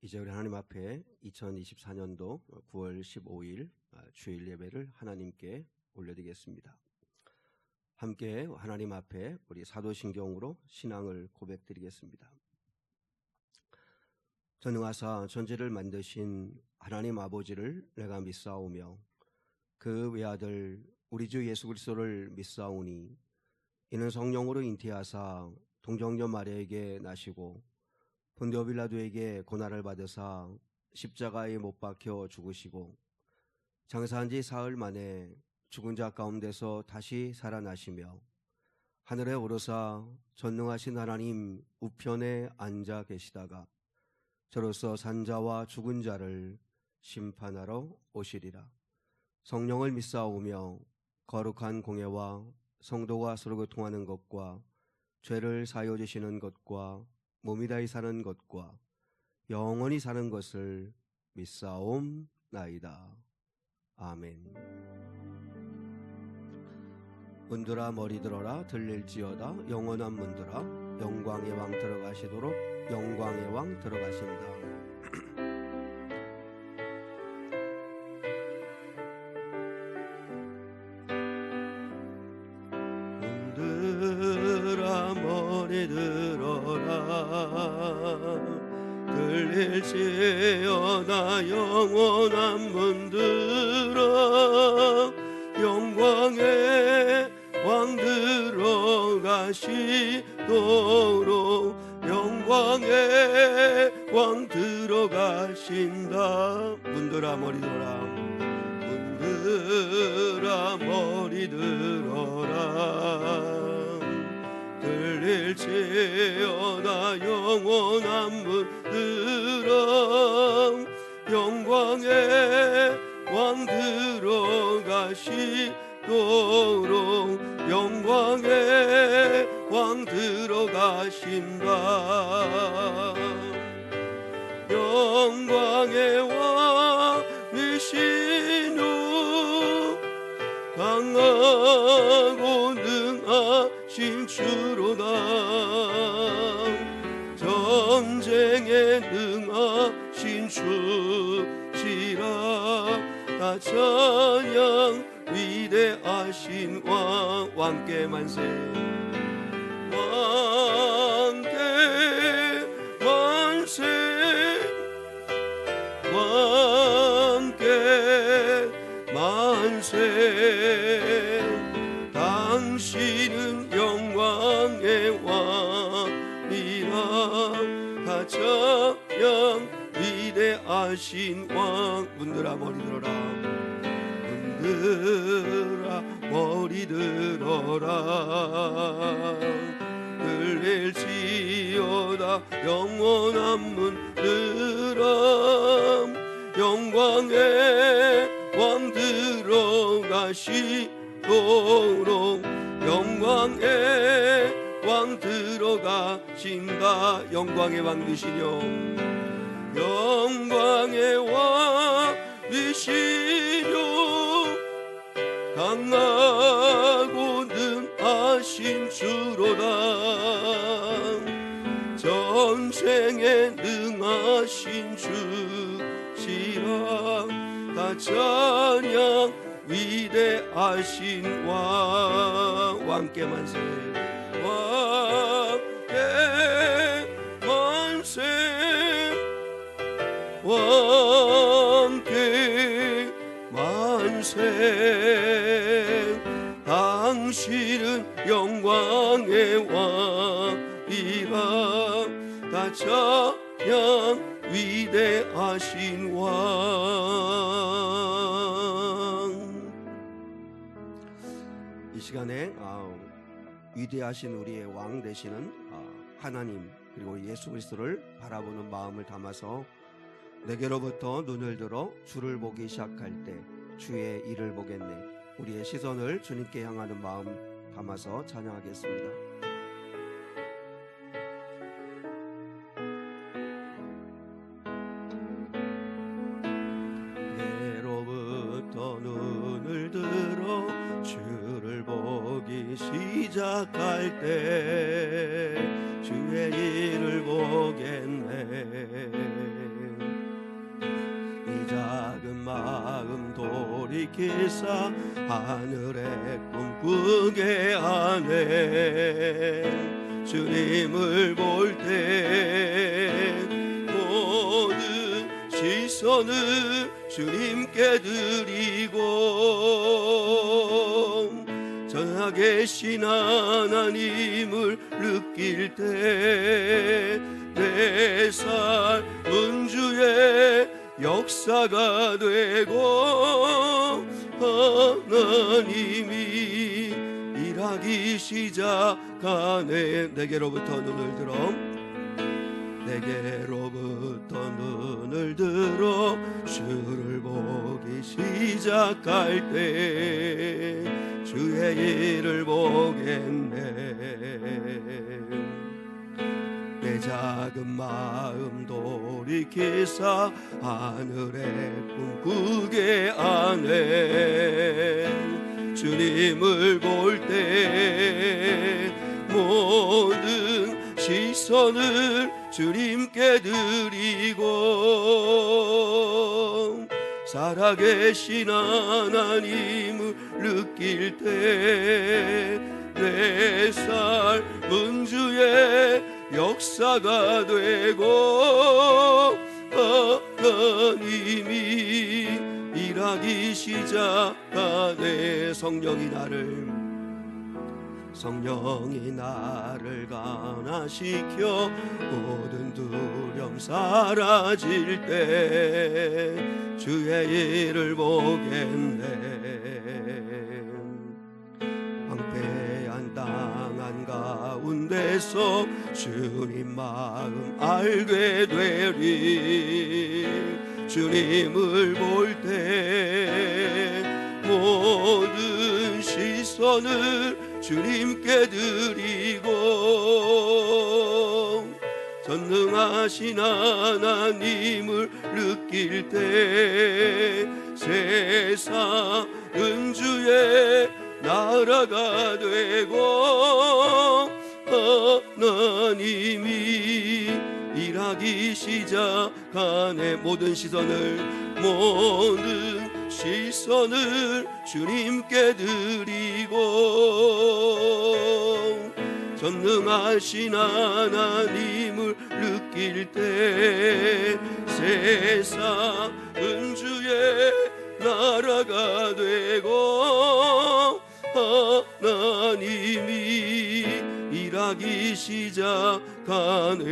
이제 우리 하나님 앞에 2024년도 9월 15일 주일 예배를 하나님께 올려드리겠습니다. 함께 하나님 앞에 우리 사도신경으로 신앙을 고백드리겠습니다. 전능하사 천지를 만드신 하나님 아버지를 내가 믿사오며 그 외아들 우리 주 예수 그리스도를 믿사오니 이는 성령으로 잉태하사 동정녀 마리아에게 나시고 본디오 빌라도에게 고난을 받으사 십자가에 못 박혀 죽으시고 장사한 지 사흘 만에 죽은 자 가운데서 다시 살아나시며 하늘에 오르사 전능하신 하나님 우편에 앉아 계시다가 저로서 산 자와 죽은 자를 심판하러 오시리라. 성령을 믿사오며 거룩한 공예와 성도가 서로 교통하는 것과 죄를 사하여 주시는 것과 몸이 다히 사는 것과 영원히 사는 것을 믿사옵나이다. 아멘. 문들아 머리 들어라 들릴지어다 영원한 문들아 영광의 왕 들어가시도록 영광의 왕 들어가신다. 문들아 머리 들어라 들릴지어다 영원한 문들아 영광의 왕 들어가시도록 영광의 왕 들어가신다. 문들아 머리 들어라 문들아 머리 들어라 들릴지어다 영원한 문들아 영광의 왕 들어가시도록 영광의 왕 들어가신다. 영광의 왕이신 주 강하고 능하신 주로다. 전쟁에 능하신 주시라. 다 찬양 위대하신 왕 왕께 만세 왕께 만세 왕께 만세. 당신은 영광의 왕이라. 다 찬양 위대하신 왕. 문들아 머리 들어라 문들아 머리 들어라 들릴지어다 영원한 문들아 영광의 왕 들어가시도록 영광의 왕 들어가신다. 영광의 왕 되시려 영광의 왕 되시려 강하고 능하신 주로다. 전쟁에 능하신 주시라. 다 찬양 위대하신 왕 왕께 만세 왕께 만세 왕께 만세. 당신은 영광의 왕이라. 다 찬양 위대하신 왕. 이 시간에 위대하신 우리의 왕 되시는 하나님 그리고 예수 그리스도를 바라보는 마음을 담아서 내게로부터 눈을 들어 주를 보기 시작할 때 주의 일을 보겠네. 우리의 시선을 주님께 향하는 마음 담아서 찬양하겠습니다. 내게로부터 눈을 들어 주를 보기 시작할 때 주의 일을 보겠네. 마음 돌이키사 하늘의 꿈꾸게 하네. 주님을 볼 때 모든 시선을 주님께 드리고 전하 계신 하나님을 느낄 때 내 삶은 주의 역사가 되고 하나님이 일하기 시작하네. 내게로부터 눈을 들어 내게로부터 눈을 들어 주를 보기 시작할 때 주의 일을 보겠네. 내 작은 마음 돌이키사 하늘의 꿈꾸게 하네. 주님을 볼 때 모든 시선을 주님께 드리고 살아계신 하나님을 느낄 때 내 삶은 주의 역사가 되고 하나님이 일하기 시작하네. 성령이 나를 강화시켜 모든 두려움 사라질 때 주의 일을 보겠네. 황폐한 땅 한가운데서 주님 마음 알게 되리. 주님을 볼 때 모든 시선을 주님께 드리고 전능하신 하나님을 느낄 때 세상은 주의 나라가 되고 하나님이 일하기 시작하네. 모든 시선을 주님께 드리고 전능하신 하나님을 느낄 때 세상은 주의 나라가 되고 하나님이 일하기 시작하네.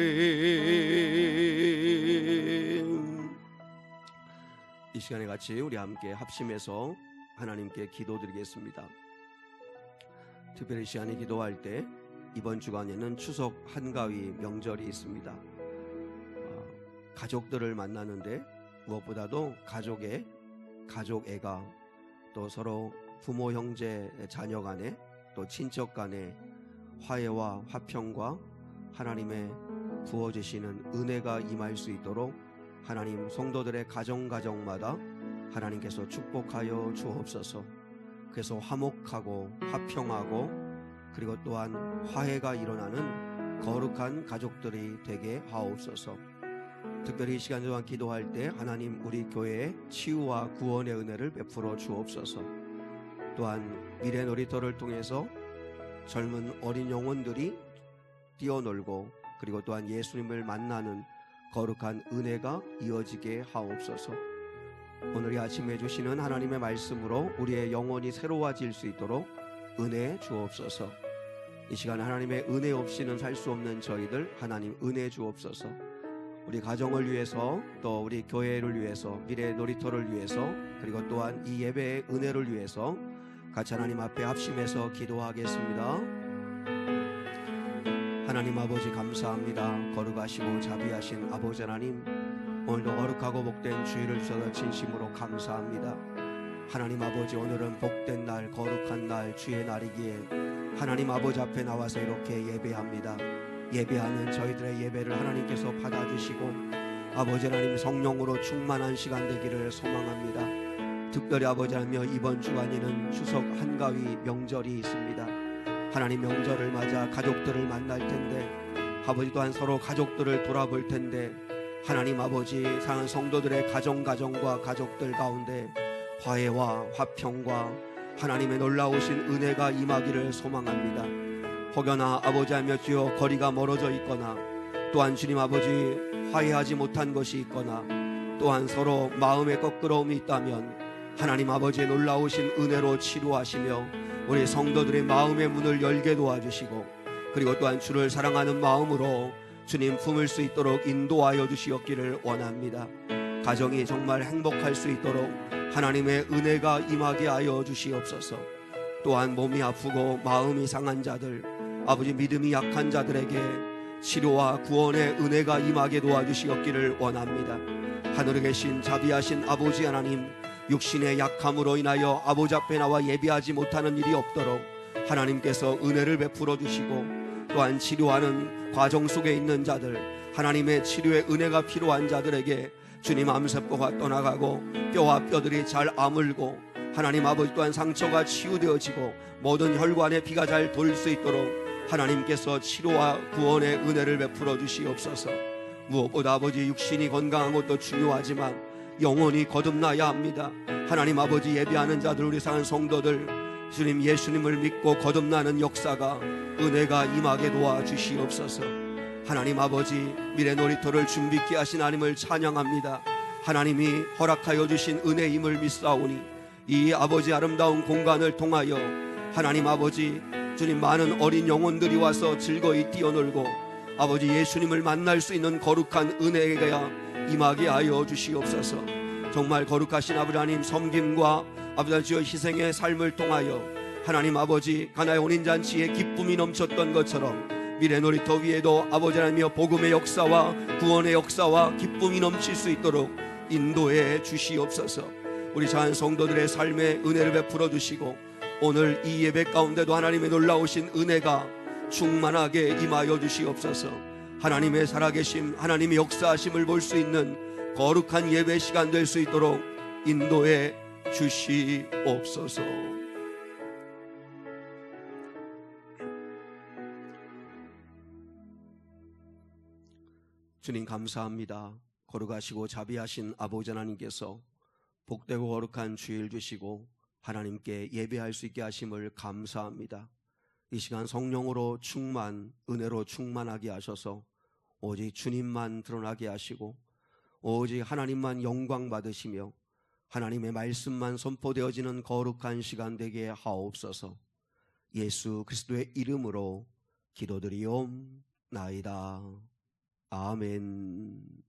이 시간에 같이 우리 함께 합심해서 하나님께 기도드리겠습니다. 특별히 이 시간에 기도할 때 이번 주간에는 추석 한가위 명절이 있습니다. 가족들을 만나는데 무엇보다도 가족애가 또 서로 부모 형제 자녀 간에 또 친척 간에 화해와 화평과 하나님의 부어주시는 은혜가 임할 수 있도록 하나님 성도들의 가정마다 하나님께서 축복하여 주옵소서. 그래서 화목하고 화평하고 그리고 또한 화해가 일어나는 거룩한 가족들이 되게 하옵소서. 특별히 이 시간 동안 기도할 때 하나님 우리 교회에 치유와 구원의 은혜를 베풀어 주옵소서. 또한 미래 놀이터를 통해서 젊은 어린 영혼들이 뛰어놀고 그리고 또한 예수님을 만나는 거룩한 은혜가 이어지게 하옵소서. 오늘 이 아침에 주시는 하나님의 말씀으로 우리의 영혼이 새로워질 수 있도록 은혜 주옵소서. 이 시간 하나님의 은혜 없이는 살 수 없는 저희들 하나님 은혜 주옵소서. 우리 가정을 위해서 또 우리 교회를 위해서 미래 놀이터를 위해서 그리고 또한 이 예배의 은혜를 위해서 같이 하나님 앞에 합심해서 기도하겠습니다. 하나님 아버지 감사합니다. 거룩하시고 자비하신 아버지 하나님, 오늘도 거룩하고 복된 주일을 주셔서 진심으로 감사합니다. 하나님 아버지, 오늘은 복된 날, 거룩한 날, 주의 날이기에 하나님 아버지 앞에 나와서 이렇게 예배합니다. 예배하는 저희들의 예배를 하나님께서 받아주시고 아버지 하나님 성령으로 충만한 시간 되기를 소망합니다. 특별히 아버지 하나님 이번 주간에는 추석 한가위 명절이 있습니다. 하나님 명절을 맞아 가족들을 만날 텐데 아버지 또한 서로 가족들을 돌아볼 텐데 하나님 아버지, 사랑하는 성도들의 가정과 가족들 가운데 화해와 화평과 하나님의 놀라우신 은혜가 임하기를 소망합니다. 혹여나 아버지 하며 주여 거리가 멀어져 있거나, 또한 주님 아버지 화해하지 못한 것이 있거나, 또한 서로 마음의 거끄러움이 있다면 하나님 아버지의 놀라우신 은혜로 치료하시며 우리 성도들의 마음의 문을 열게 도와주시고, 그리고 또한 주를 사랑하는 마음으로 주님 품을 수 있도록 인도하여 주시옵기를 원합니다. 가정이 정말 행복할 수 있도록 하나님의 은혜가 임하게 하여 주시옵소서. 또한 몸이 아프고 마음이 상한 자들, 아버지 믿음이 약한 자들에게 치료와 구원의 은혜가 임하게 도와주시옵기를 원합니다. 하늘에 계신 자비하신 아버지 하나님, 육신의 약함으로 인하여 아버지 앞에 나와 예배하지 못하는 일이 없도록 하나님께서 은혜를 베풀어 주시고, 또한 치료하는 과정 속에 있는 자들, 하나님의 치료의 은혜가 필요한 자들에게 주님 암세포가 떠나가고 뼈와 뼈들이 잘 아물고 하나님 아버지 또한 상처가 치유되어지고 모든 혈관에 피가 잘 돌 수 있도록 하나님께서 치료와 구원의 은혜를 베풀어 주시옵소서. 무엇보다 아버지 육신이 건강한 것도 중요하지만 영혼이 거듭나야 합니다. 하나님 아버지 예배하는 자들, 우리 사는 성도들, 주님 예수님을 믿고 거듭나는 역사가, 은혜가 임하게 도와주시옵소서. 하나님 아버지, 미래 놀이터를 준비케 하신 하나님을 찬양합니다. 하나님이 허락하여 주신 은혜임을 믿사오니 이 아버지 아름다운 공간을 통하여 하나님 아버지 주님 많은 어린 영혼들이 와서 즐거이 뛰어놀고 아버지 예수님을 만날 수 있는 거룩한 은혜가 임하게 하여 주시옵소서. 정말 거룩하신 아버지 하나님 섬김과 아버지 희생의 삶을 통하여 하나님 아버지 가나의 혼인잔치에 기쁨이 넘쳤던 것처럼 미래 놀이터 위에도 아버지 하나님이여 복음의 역사와 구원의 역사와 기쁨이 넘칠 수 있도록 인도해 주시옵소서. 우리 자한 성도들의 삶에 은혜를 베풀어 주시고 오늘 이 예배 가운데도 하나님의 놀라우신 은혜가 충만하게 임하여 주시옵소서. 하나님의 살아계심, 하나님의 역사하심을 볼 수 있는 거룩한 예배 시간 될 수 있도록 인도해 주시옵소서. 주님 감사합니다. 거룩하시고 자비하신 아버지 하나님께서 복되고 거룩한 주일 주시고 하나님께 예배할 수 있게 하심을 감사합니다. 이 시간 성령으로 충만, 은혜로 충만하게 하셔서 오직 주님만 드러나게 하시고 오직 하나님만 영광 받으시며 하나님의 말씀만 선포되어지는 거룩한 시간 되게 하옵소서. 예수 그리스도의 이름으로 기도드리옵나이다. 아멘.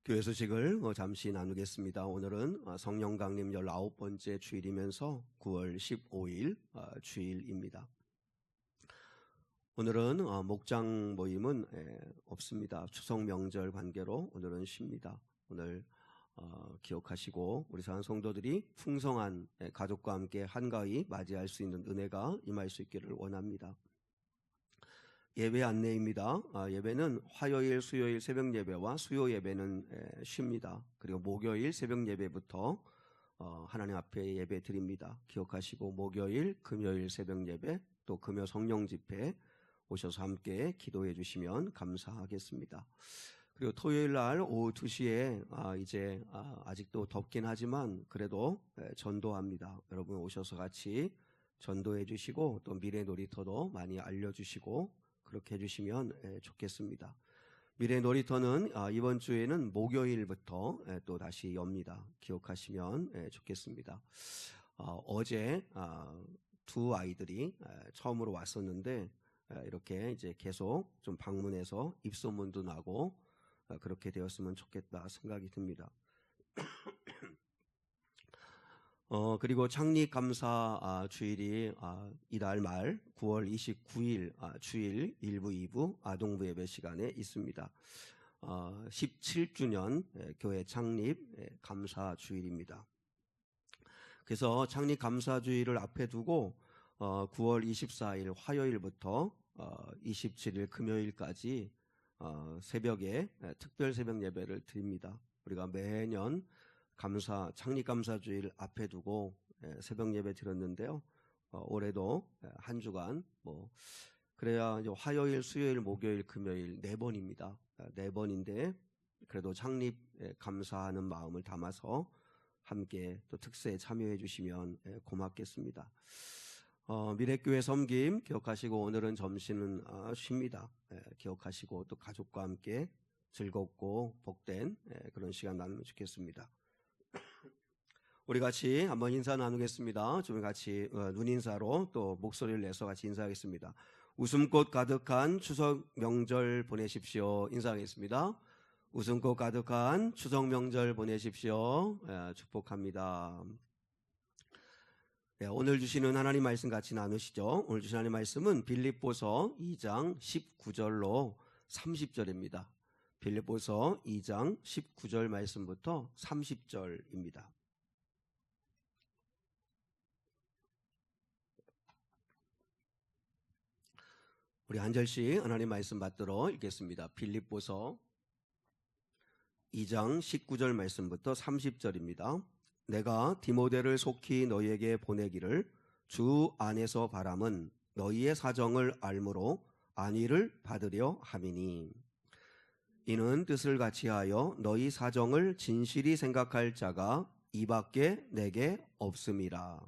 교회 소식을 잠시 나누겠습니다. 오늘은 성령 강림 19번째 주일이면서 9월 15일 주일입니다. 오늘은 목장 모임은 없습니다. 추석 명절 관계로 오늘은 쉽니다. 오늘 기억하시고 우리 사랑 성도들이 풍성한 가족과 함께 한가위 맞이할 수 있는 은혜가 임할 수 있기를 원합니다. 예배 안내입니다. 예배는 화요일, 수요일 새벽 예배와 수요 예배는 쉽니다. 그리고 목요일 새벽 예배부터 하나님 앞에 예배 드립니다. 기억하시고 목요일, 금요일 새벽 예배, 또 금요 성령 집회 오셔서 함께 기도해 주시면 감사하겠습니다. 그리고 토요일 날 오후 2시에 이제 아직도 덥긴 하지만 그래도 전도합니다. 여러분 오셔서 같이 전도해 주시고 또 미래 놀이터도 많이 알려주시고 그렇게 해주시면 좋겠습니다. 미래 놀이터는 이번 주에는 목요일부터 또 다시 엽니다. 기억하시면 좋겠습니다. 어제 두 아이들이 처음으로 왔었는데 이렇게 이제 계속 좀 방문해서 입소문도 나고 그렇게 되었으면 좋겠다 생각이 듭니다. 그리고 창립감사 주일이 이달 말 9월 29일 주일 1부 2부 아동부 예배 시간에 있습니다. 17주년 교회 창립 감사 주일입니다. 그래서 창립 감사 주일을 앞에 두고 9월 24일 화요일부터 27일 금요일까지 새벽에 특별 새벽 예배를 드립니다. 우리가 매년 창립감사주일 앞에 두고 새벽 예배 드렸는데요. 올해도 한 주간 그래야 이제 화요일, 수요일, 목요일, 금요일 4번입니다. 4번인데 그래도 창립 감사하는 마음을 담아서 함께 또 특세에 참여해 주시면 고맙겠습니다. 미래교회 섬김 기억하시고 오늘은 점심은 쉽니다. 기억하시고 또 가족과 함께 즐겁고 복된 그런 시간 나누면 좋겠습니다. 우리 같이 한번 인사 나누겠습니다. 좀 같이 눈인사로 또 목소리를 내서 같이 인사하겠습니다. 웃음꽃 가득한 추석 명절 보내십시오. 인사하겠습니다. 웃음꽃 가득한 추석 명절 보내십시오. 축복합니다. 오늘 주시는 하나님 말씀 같이 나누시죠. 오늘 주시는 하나님 말씀은 빌립보서 2장 19절로 30절입니다. 빌립보서 2장 19절 말씀부터 30절입니다. 우리 한 절씩 하나님 말씀 받들어 읽겠습니다. 빌립보서 2장 19절 말씀부터 30절입니다. 내가 디모데를 속히 너희에게 보내기를 주 안에서 바람은 너희의 사정을 알므로 안위를 받으려 함이니 이는 뜻을 같이하여 너희 사정을 진실히 생각할 자가 이밖에 내게 없음이라.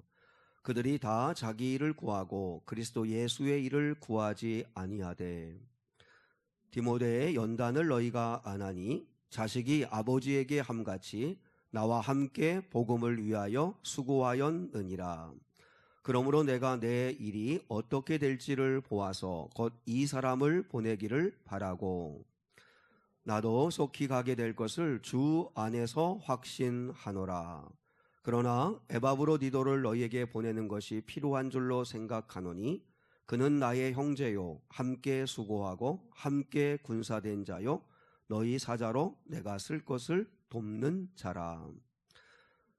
그들이 다 자기 일을 구하고 그리스도 예수의 일을 구하지 아니하되 디모데의 연단을 너희가 아나니 자식이 아버지에게 함같이 나와 함께 복음을 위하여 수고하였느니라. 그러므로 내가 내 일이 어떻게 될지를 보아서 곧 이 사람을 보내기를 바라고 나도 속히 가게 될 것을 주 안에서 확신하노라. 그러나 에바브로디도를 너희에게 보내는 것이 필요한 줄로 생각하노니 그는 나의 형제요 함께 수고하고 함께 군사된 자요 너희 사자로 내가 쓸 것을 돕는 자라.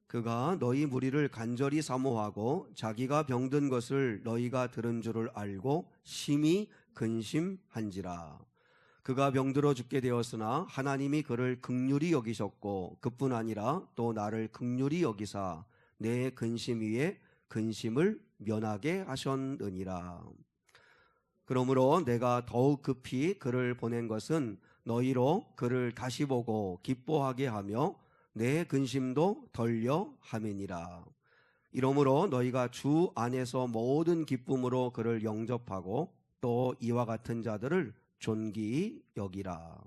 그가 너희 무리를 간절히 사모하고 자기가 병든 것을 너희가 들은 줄을 알고 심히 근심한지라. 그가 병들어 죽게 되었으나 하나님이 그를 긍휼히 여기셨고 그뿐 아니라 또 나를 긍휼히 여기사 내 근심 위에 근심을 면하게 하셨느니라. 그러므로 내가 더욱 급히 그를 보낸 것은 너희로 그를 다시 보고 기뻐하게 하며 내 근심도 덜려 함이니라. 이러므로 너희가 주 안에서 모든 기쁨으로 그를 영접하고 또 이와 같은 자들을 존귀히 여기라.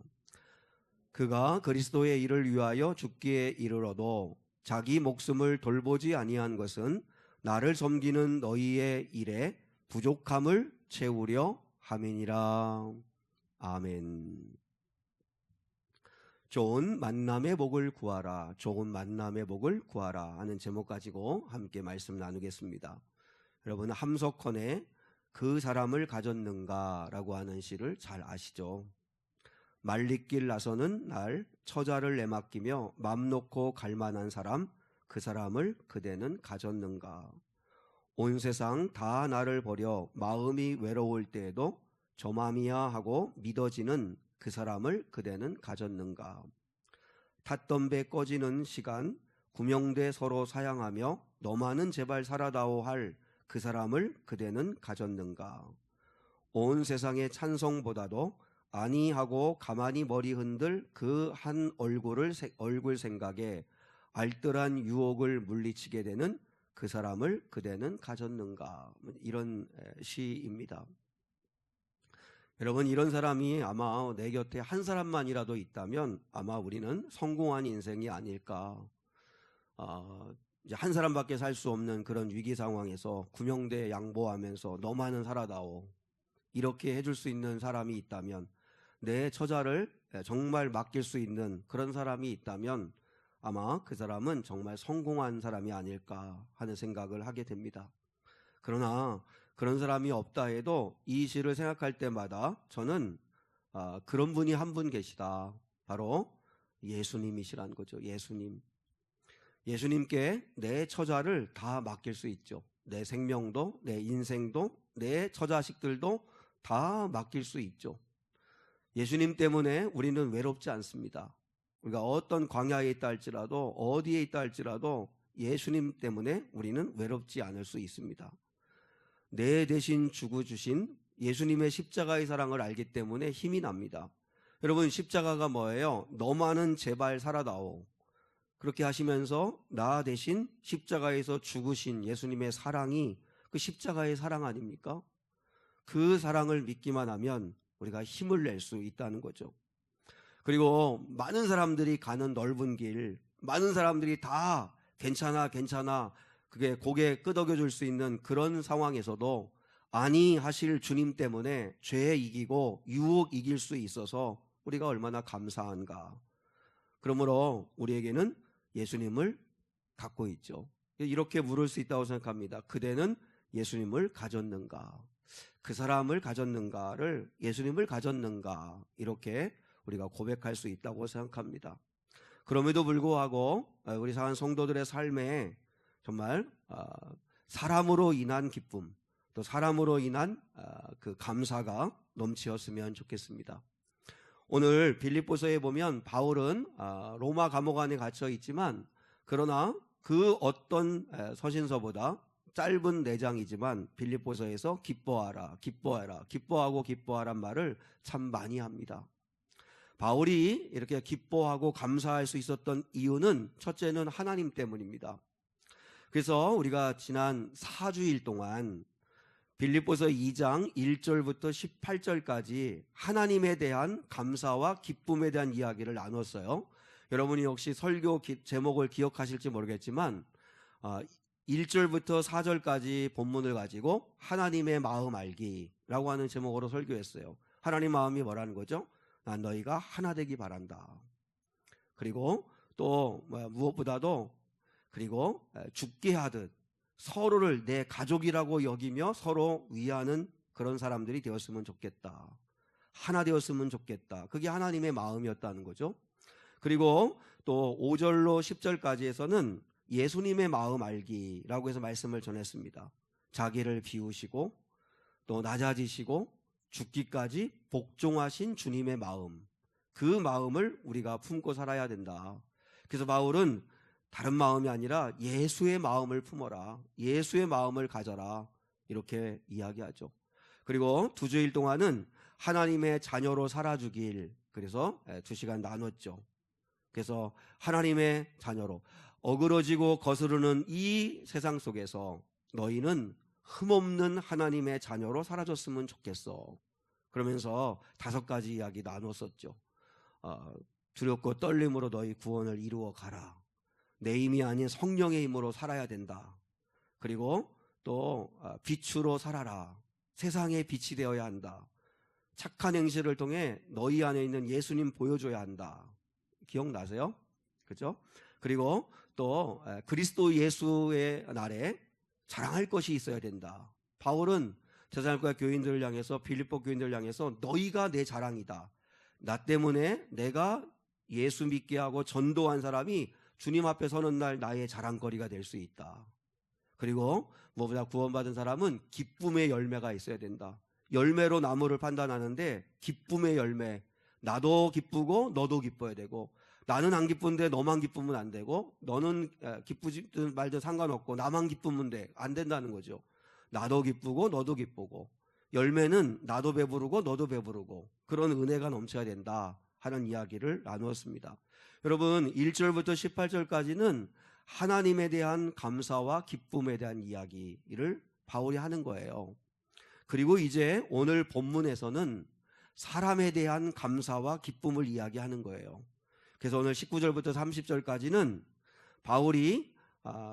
그가 그리스도의 일을 위하여 죽기에 이르러도 자기 목숨을 돌보지 아니한 것은 나를 섬기는 너희의 일에 부족함을 채우려 함이니라. 아멘. 좋은 만남의 복을 구하라. 좋은 만남의 복을 구하라 하는 제목 가지고 함께 말씀 나누겠습니다. 여러분 함석헌의 그 사람을 가졌는가 라고 하는 시를 잘 아시죠? 말리길 나서는 날 처자를 내맡기며 맘 놓고 갈만한 사람 그 사람을 그대는 가졌는가. 온 세상 다 나를 버려 마음이 외로울 때에도 저 맘이야 하고 믿어지는 그 사람을 그대는 가졌는가. 탔던 배 꺼지는 시간 구명대 서로 사양하며 너만은 제발 살아다오 할 그 사람을 그대는 가졌는가. 온 세상의 찬송보다도 아니 하고 가만히 머리 흔들 그 한 얼굴 생각에 알뜰한 유혹을 물리치게 되는 그 사람을 그대는 가졌는가. 이런 시입니다. 여러분 이런 사람이 아마 내 곁에 한 사람만이라도 있다면 아마 우리는 성공한 인생이 아닐까. 이제 한 사람밖에 살 수 없는 그런 위기 상황에서 구명대에 양보하면서 너만은 살아다오 이렇게 해줄 수 있는 사람이 있다면 내 처자를 정말 맡길 수 있는 그런 사람이 있다면 아마 그 사람은 정말 성공한 사람이 아닐까 하는 생각을 하게 됩니다. 그러나 그런 사람이 없다 해도 이 시를 생각할 때마다 저는 그런 분이 한 분 계시다. 바로 예수님이시란 거죠. 예수님께 내 처자를 다 맡길 수 있죠. 내 생명도 내 인생도 내 처자식들도 다 맡길 수 있죠. 예수님 때문에 우리는 외롭지 않습니다. 우리가 어떤 광야에 있다 할지라도, 어디에 있다 할지라도 예수님 때문에 우리는 외롭지 않을 수 있습니다. 내 대신 죽어주신 예수님의 십자가의 사랑을 알기 때문에 힘이 납니다. 여러분, 십자가가 뭐예요? 너만은 제발 살아다오. 그렇게 하시면서 나 대신 십자가에서 죽으신 예수님의 사랑이 그 십자가의 사랑 아닙니까? 그 사랑을 믿기만 하면 우리가 힘을 낼 수 있다는 거죠. 그리고 많은 사람들이 가는 넓은 길, 많은 사람들이 다 괜찮아 그게 고개 끄덕여 줄 수 있는 그런 상황에서도 아니 하실 주님 때문에 죄 이기고 유혹 이길 수 있어서 우리가 얼마나 감사한가. 그러므로 우리에게는 예수님을 갖고 있죠. 이렇게 물을 수 있다고 생각합니다. 그대는 예수님을 가졌는가? 그 사람을 가졌는가를, 예수님을 가졌는가, 이렇게 우리가 고백할 수 있다고 생각합니다. 그럼에도 불구하고 우리 사랑하는 성도들의 삶에 정말 사람으로 인한 기쁨, 또 사람으로 인한 그 감사가 넘치었으면 좋겠습니다. 오늘 빌립보서에 보면 바울은 로마 감옥 안에 갇혀 있지만, 그러나 그 어떤 서신서보다 짧은 4장이지만 빌립보서에서 기뻐하라, 기뻐하라, 기뻐하고 기뻐하란 말을 참 많이 합니다. 바울이 이렇게 기뻐하고 감사할 수 있었던 이유는 첫째는 하나님 때문입니다. 그래서 우리가 지난 4주일 동안 빌립보서 2장 1절부터 18절까지 하나님에 대한 감사와 기쁨에 대한 이야기를 나눴어요. 여러분이 혹시 설교 제목을 기억하실지 모르겠지만 1절부터 4절까지 본문을 가지고 하나님의 마음 알기라고 하는 제목으로 설교했어요. 하나님 마음이 뭐라는 거죠? 난 너희가 하나 되기 바란다. 그리고 또 무엇보다도 그리고 죽게 하듯 서로를 내 가족이라고 여기며 서로 위하는 그런 사람들이 되었으면 좋겠다. 하나 되었으면 좋겠다. 그게 하나님의 마음이었다는 거죠. 그리고 또 5절로 10절까지에서는 예수님의 마음 알기라고 해서 말씀을 전했습니다. 자기를 비우시고 또 낮아지시고 죽기까지 복종하신 주님의 마음, 그 마음을 우리가 품고 살아야 된다. 그래서 바울은 다른 마음이 아니라 예수의 마음을 품어라, 예수의 마음을 가져라, 이렇게 이야기하죠. 그리고 2주일 동안은 하나님의 자녀로 살아주길, 그래서 2시간 나눴죠. 그래서 하나님의 자녀로 어그러지고 거스르는 이 세상 속에서 너희는 흠없는 하나님의 자녀로 살아줬으면 좋겠어. 그러면서 5가지 이야기 나눴었죠. 두렵고 떨림으로 너희 구원을 이루어 가라. 내 힘이 아닌 성령의 힘으로 살아야 된다. 그리고 또 빛으로 살아라. 세상의 빛이 되어야 한다. 착한 행실을 통해 너희 안에 있는 예수님 보여줘야 한다. 기억나세요? 그렇죠? 그리고 또 그리스도 예수의 날에 자랑할 것이 있어야 된다. 바울은 데살로니가 교인들을 향해서, 빌립보 교인들을 향해서 너희가 내 자랑이다. 나 때문에 내가 예수 믿게 하고 전도한 사람이 주님 앞에 서는 날 나의 자랑거리가 될 수 있다. 그리고 무엇보다 구원받은 사람은 기쁨의 열매가 있어야 된다. 열매로 나무를 판단하는데 기쁨의 열매, 나도 기쁘고 너도 기뻐야 되고, 나는 안 기쁜데 너만 기쁘면 안 되고, 너는 기쁘든 말든 상관없고 나만 기쁘면 돼, 안 된다는 거죠. 나도 기쁘고 너도 기쁘고, 열매는 나도 배부르고 너도 배부르고, 그런 은혜가 넘쳐야 된다 하는 이야기를 나누었습니다. 여러분, 1절부터 18절까지는 하나님에 대한 감사와 기쁨에 대한 이야기를 바울이 하는 거예요. 그리고 이제 오늘 본문에서는 사람에 대한 감사와 기쁨을 이야기하는 거예요. 그래서 오늘 19절부터 30절까지는 바울이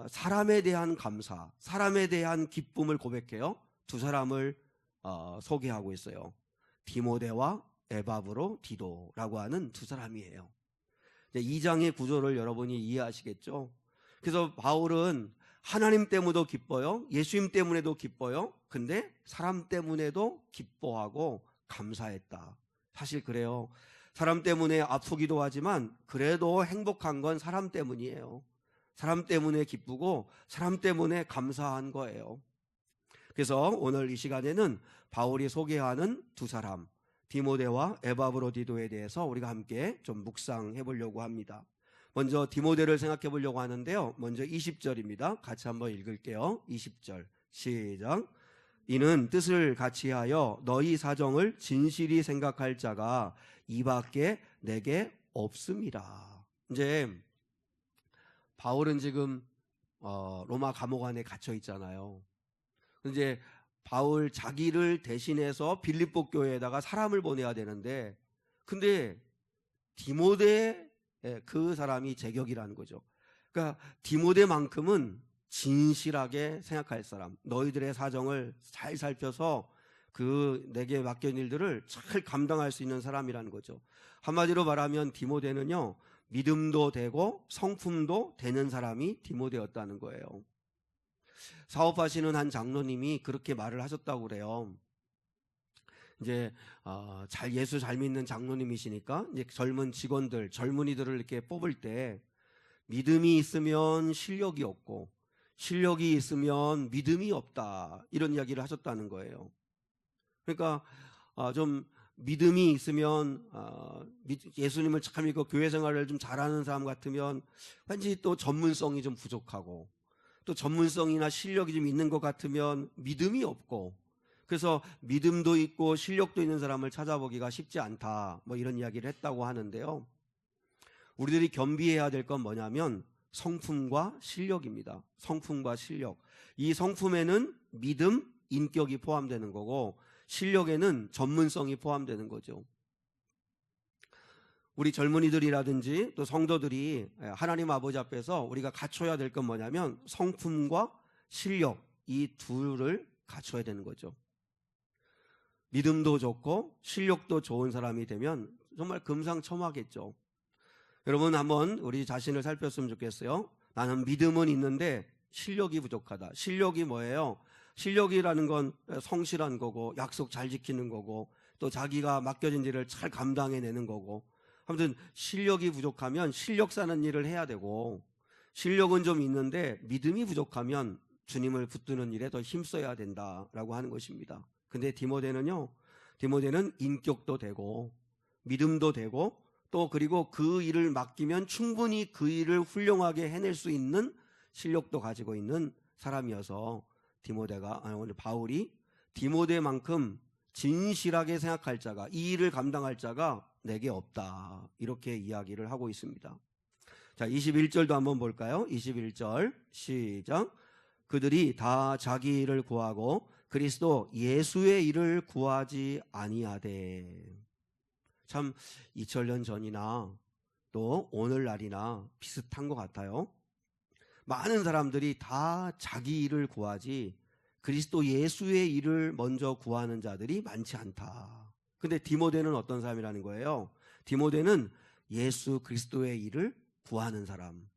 사람에 대한 감사, 사람에 대한 기쁨을 고백해요. 2사람을 소개하고 있어요. 디모데와 에바브로 디도라고 하는 2사람이에요. 2장의 구조를 여러분이 이해하시겠죠? 그래서 바울은 하나님 때문에도 기뻐요, 예수님 때문에도 기뻐요. 근데 사람 때문에도 기뻐하고 감사했다. 사실 그래요. 사람 때문에 아프기도 하지만 그래도 행복한 건 사람 때문이에요. 사람 때문에 기쁘고 사람 때문에 감사한 거예요. 그래서 오늘 이 시간에는 바울이 소개하는 2사람, 디모데와 에바브로디도에 대해서 우리가 함께 좀 묵상해 보려고 합니다. 먼저 디모데를 생각해 보려고 하는데요. 먼저 20절입니다. 같이 한번 읽을게요. 20절 시작. 이는 뜻을 같이하여 너희 사정을 진실히 생각할 자가 이밖에 내게 없습니다. 이제 바울은 지금 로마 감옥 안에 갇혀 있잖아요. 이제 바울 자기를 대신해서 빌립보 교회에다가 사람을 보내야 되는데, 근데 디모데 그 사람이 제격이라는 거죠. 그러니까 디모데만큼은 진실하게 생각할 사람, 너희들의 사정을 잘 살펴서 그 내게 맡긴 일들을 잘 감당할 수 있는 사람이라는 거죠. 한마디로 말하면 디모데는요, 믿음도 되고 성품도 되는 사람이 디모데였다는 거예요. 사업하시는 한 장로님이 그렇게 말을 하셨다고 그래요. 이제 예수 잘 믿는 장로님이시니까 이제 젊은 직원들, 젊은이들을 이렇게 뽑을 때 믿음이 있으면 실력이 없고 실력이 있으면 믿음이 없다, 이런 이야기를 하셨다는 거예요. 그러니까 좀 믿음이 있으면 예수님을 잘 믿고 교회 생활을 좀 잘하는 사람 같으면 왠지 또 전문성이 좀 부족하고, 또 전문성이나 실력이 좀 있는 것 같으면 믿음이 없고, 그래서 믿음도 있고 실력도 있는 사람을 찾아보기가 쉽지 않다, 뭐 이런 이야기를 했다고 하는데요. 우리들이 겸비해야 될 건 뭐냐면 성품과 실력입니다. 성품과 실력. 이 성품에는 믿음, 인격이 포함되는 거고 실력에는 전문성이 포함되는 거죠. 우리 젊은이들이라든지 또 성도들이 하나님 아버지 앞에서 우리가 갖춰야 될 건 뭐냐면 성품과 실력, 이 둘을 갖춰야 되는 거죠. 믿음도 좋고 실력도 좋은 사람이 되면 정말 금상첨화겠죠. 여러분 한번 우리 자신을 살폈으면 좋겠어요. 나는 믿음은 있는데 실력이 부족하다. 실력이 뭐예요? 실력이라는 건 성실한 거고 약속 잘 지키는 거고 또 자기가 맡겨진 일을 잘 감당해내는 거고, 아무튼 실력이 부족하면 실력 사는 일을 해야 되고, 실력은 좀 있는데 믿음이 부족하면 주님을 붙드는 일에 더 힘써야 된다라고 하는 것입니다. 근데 디모데는 인격도 되고 믿음도 되고 또 그리고 그 일을 맡기면 충분히 그 일을 훌륭하게 해낼 수 있는 실력도 가지고 있는 사람이어서 오늘 바울이 디모데만큼 진실하게 생각할 자가, 이 일을 감당할 자가 내게 없다, 이렇게 이야기를 하고 있습니다. 자, 21절도 한번 볼까요? 21절 시작. 그들이 다 자기 일을 구하고 그리스도 예수의 일을 구하지 아니하되. 참 2000년 전이나 또 오늘날이나 비슷한 것 같아요. 많은 사람들이 다 자기 일을 구하지 그리스도 예수의 일을 먼저 구하는 자들이 많지 않다. 근데 디모데는 어떤 사람이라는 거예요? 디모데는 예수 그리스도의 일을 구하는 사람.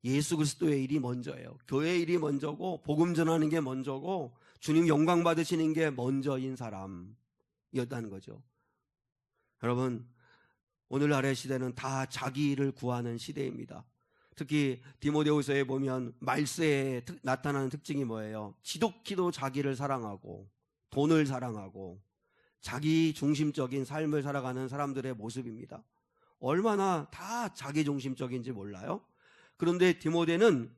예수 그리스도의 일이 먼저예요. 교회 일이 먼저고 복음 전하는 게 먼저고 주님 영광 받으시는 게 먼저인 사람이었다는 거죠. 여러분, 오늘날의 시대는 다 자기 일을 구하는 시대입니다. 특히 디모데후서에 보면 말세에 나타나는 특징이 뭐예요? 지독히도 자기를 사랑하고 돈을 사랑하고 자기 중심적인 삶을 살아가는 사람들의 모습입니다. 얼마나 다 자기 중심적인지 몰라요? 그런데 디모데는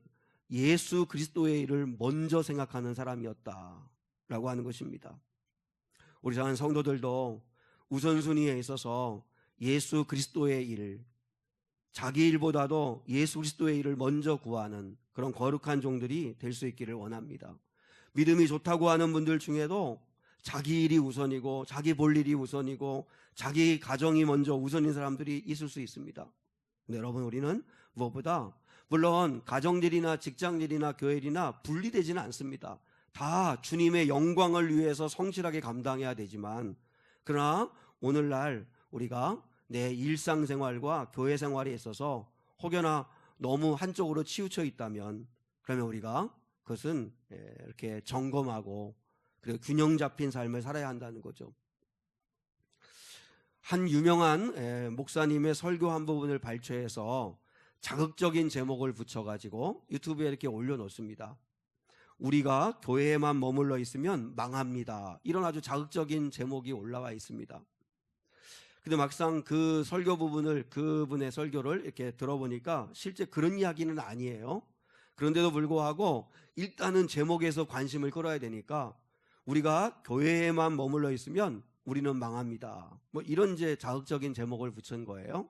예수 그리스도의 일을 먼저 생각하는 사람이었다라고 하는 것입니다. 우리 사랑하는 성도들도 우선순위에 있어서 예수 그리스도의 일, 자기 일보다도 예수 그리스도의 일을 먼저 구하는 그런 거룩한 종들이 될 수 있기를 원합니다. 믿음이 좋다고 하는 분들 중에도 자기 일이 우선이고 자기 볼 일이 우선이고 자기 가정이 먼저 우선인 사람들이 있을 수 있습니다. 근데 여러분, 우리는 무엇보다 물론 가정일이나 직장일이나 교회일이나 분리되지는 않습니다. 다 주님의 영광을 위해서 성실하게 감당해야 되지만, 그러나 오늘날 우리가 내 일상생활과 교회 생활에 있어서 혹여나 너무 한쪽으로 치우쳐 있다면 그러면 우리가 그것은 이렇게 점검하고 그리고 균형 잡힌 삶을 살아야 한다는 거죠. 한 유명한 목사님의 설교 한 부분을 발췌해서 자극적인 제목을 붙여가지고 유튜브에 이렇게 올려놓습니다. 우리가 교회에만 머물러 있으면 망합니다. 이런 아주 자극적인 제목이 올라와 있습니다. 근데 막상 그 설교 부분을, 그분의 설교를 이렇게 들어보니까 실제 그런 이야기는 아니에요. 그런데도 불구하고 일단은 제목에서 관심을 끌어야 되니까 우리가 교회에만 머물러 있으면 우리는 망합니다. 뭐 이런 이제 자극적인 제목을 붙인 거예요.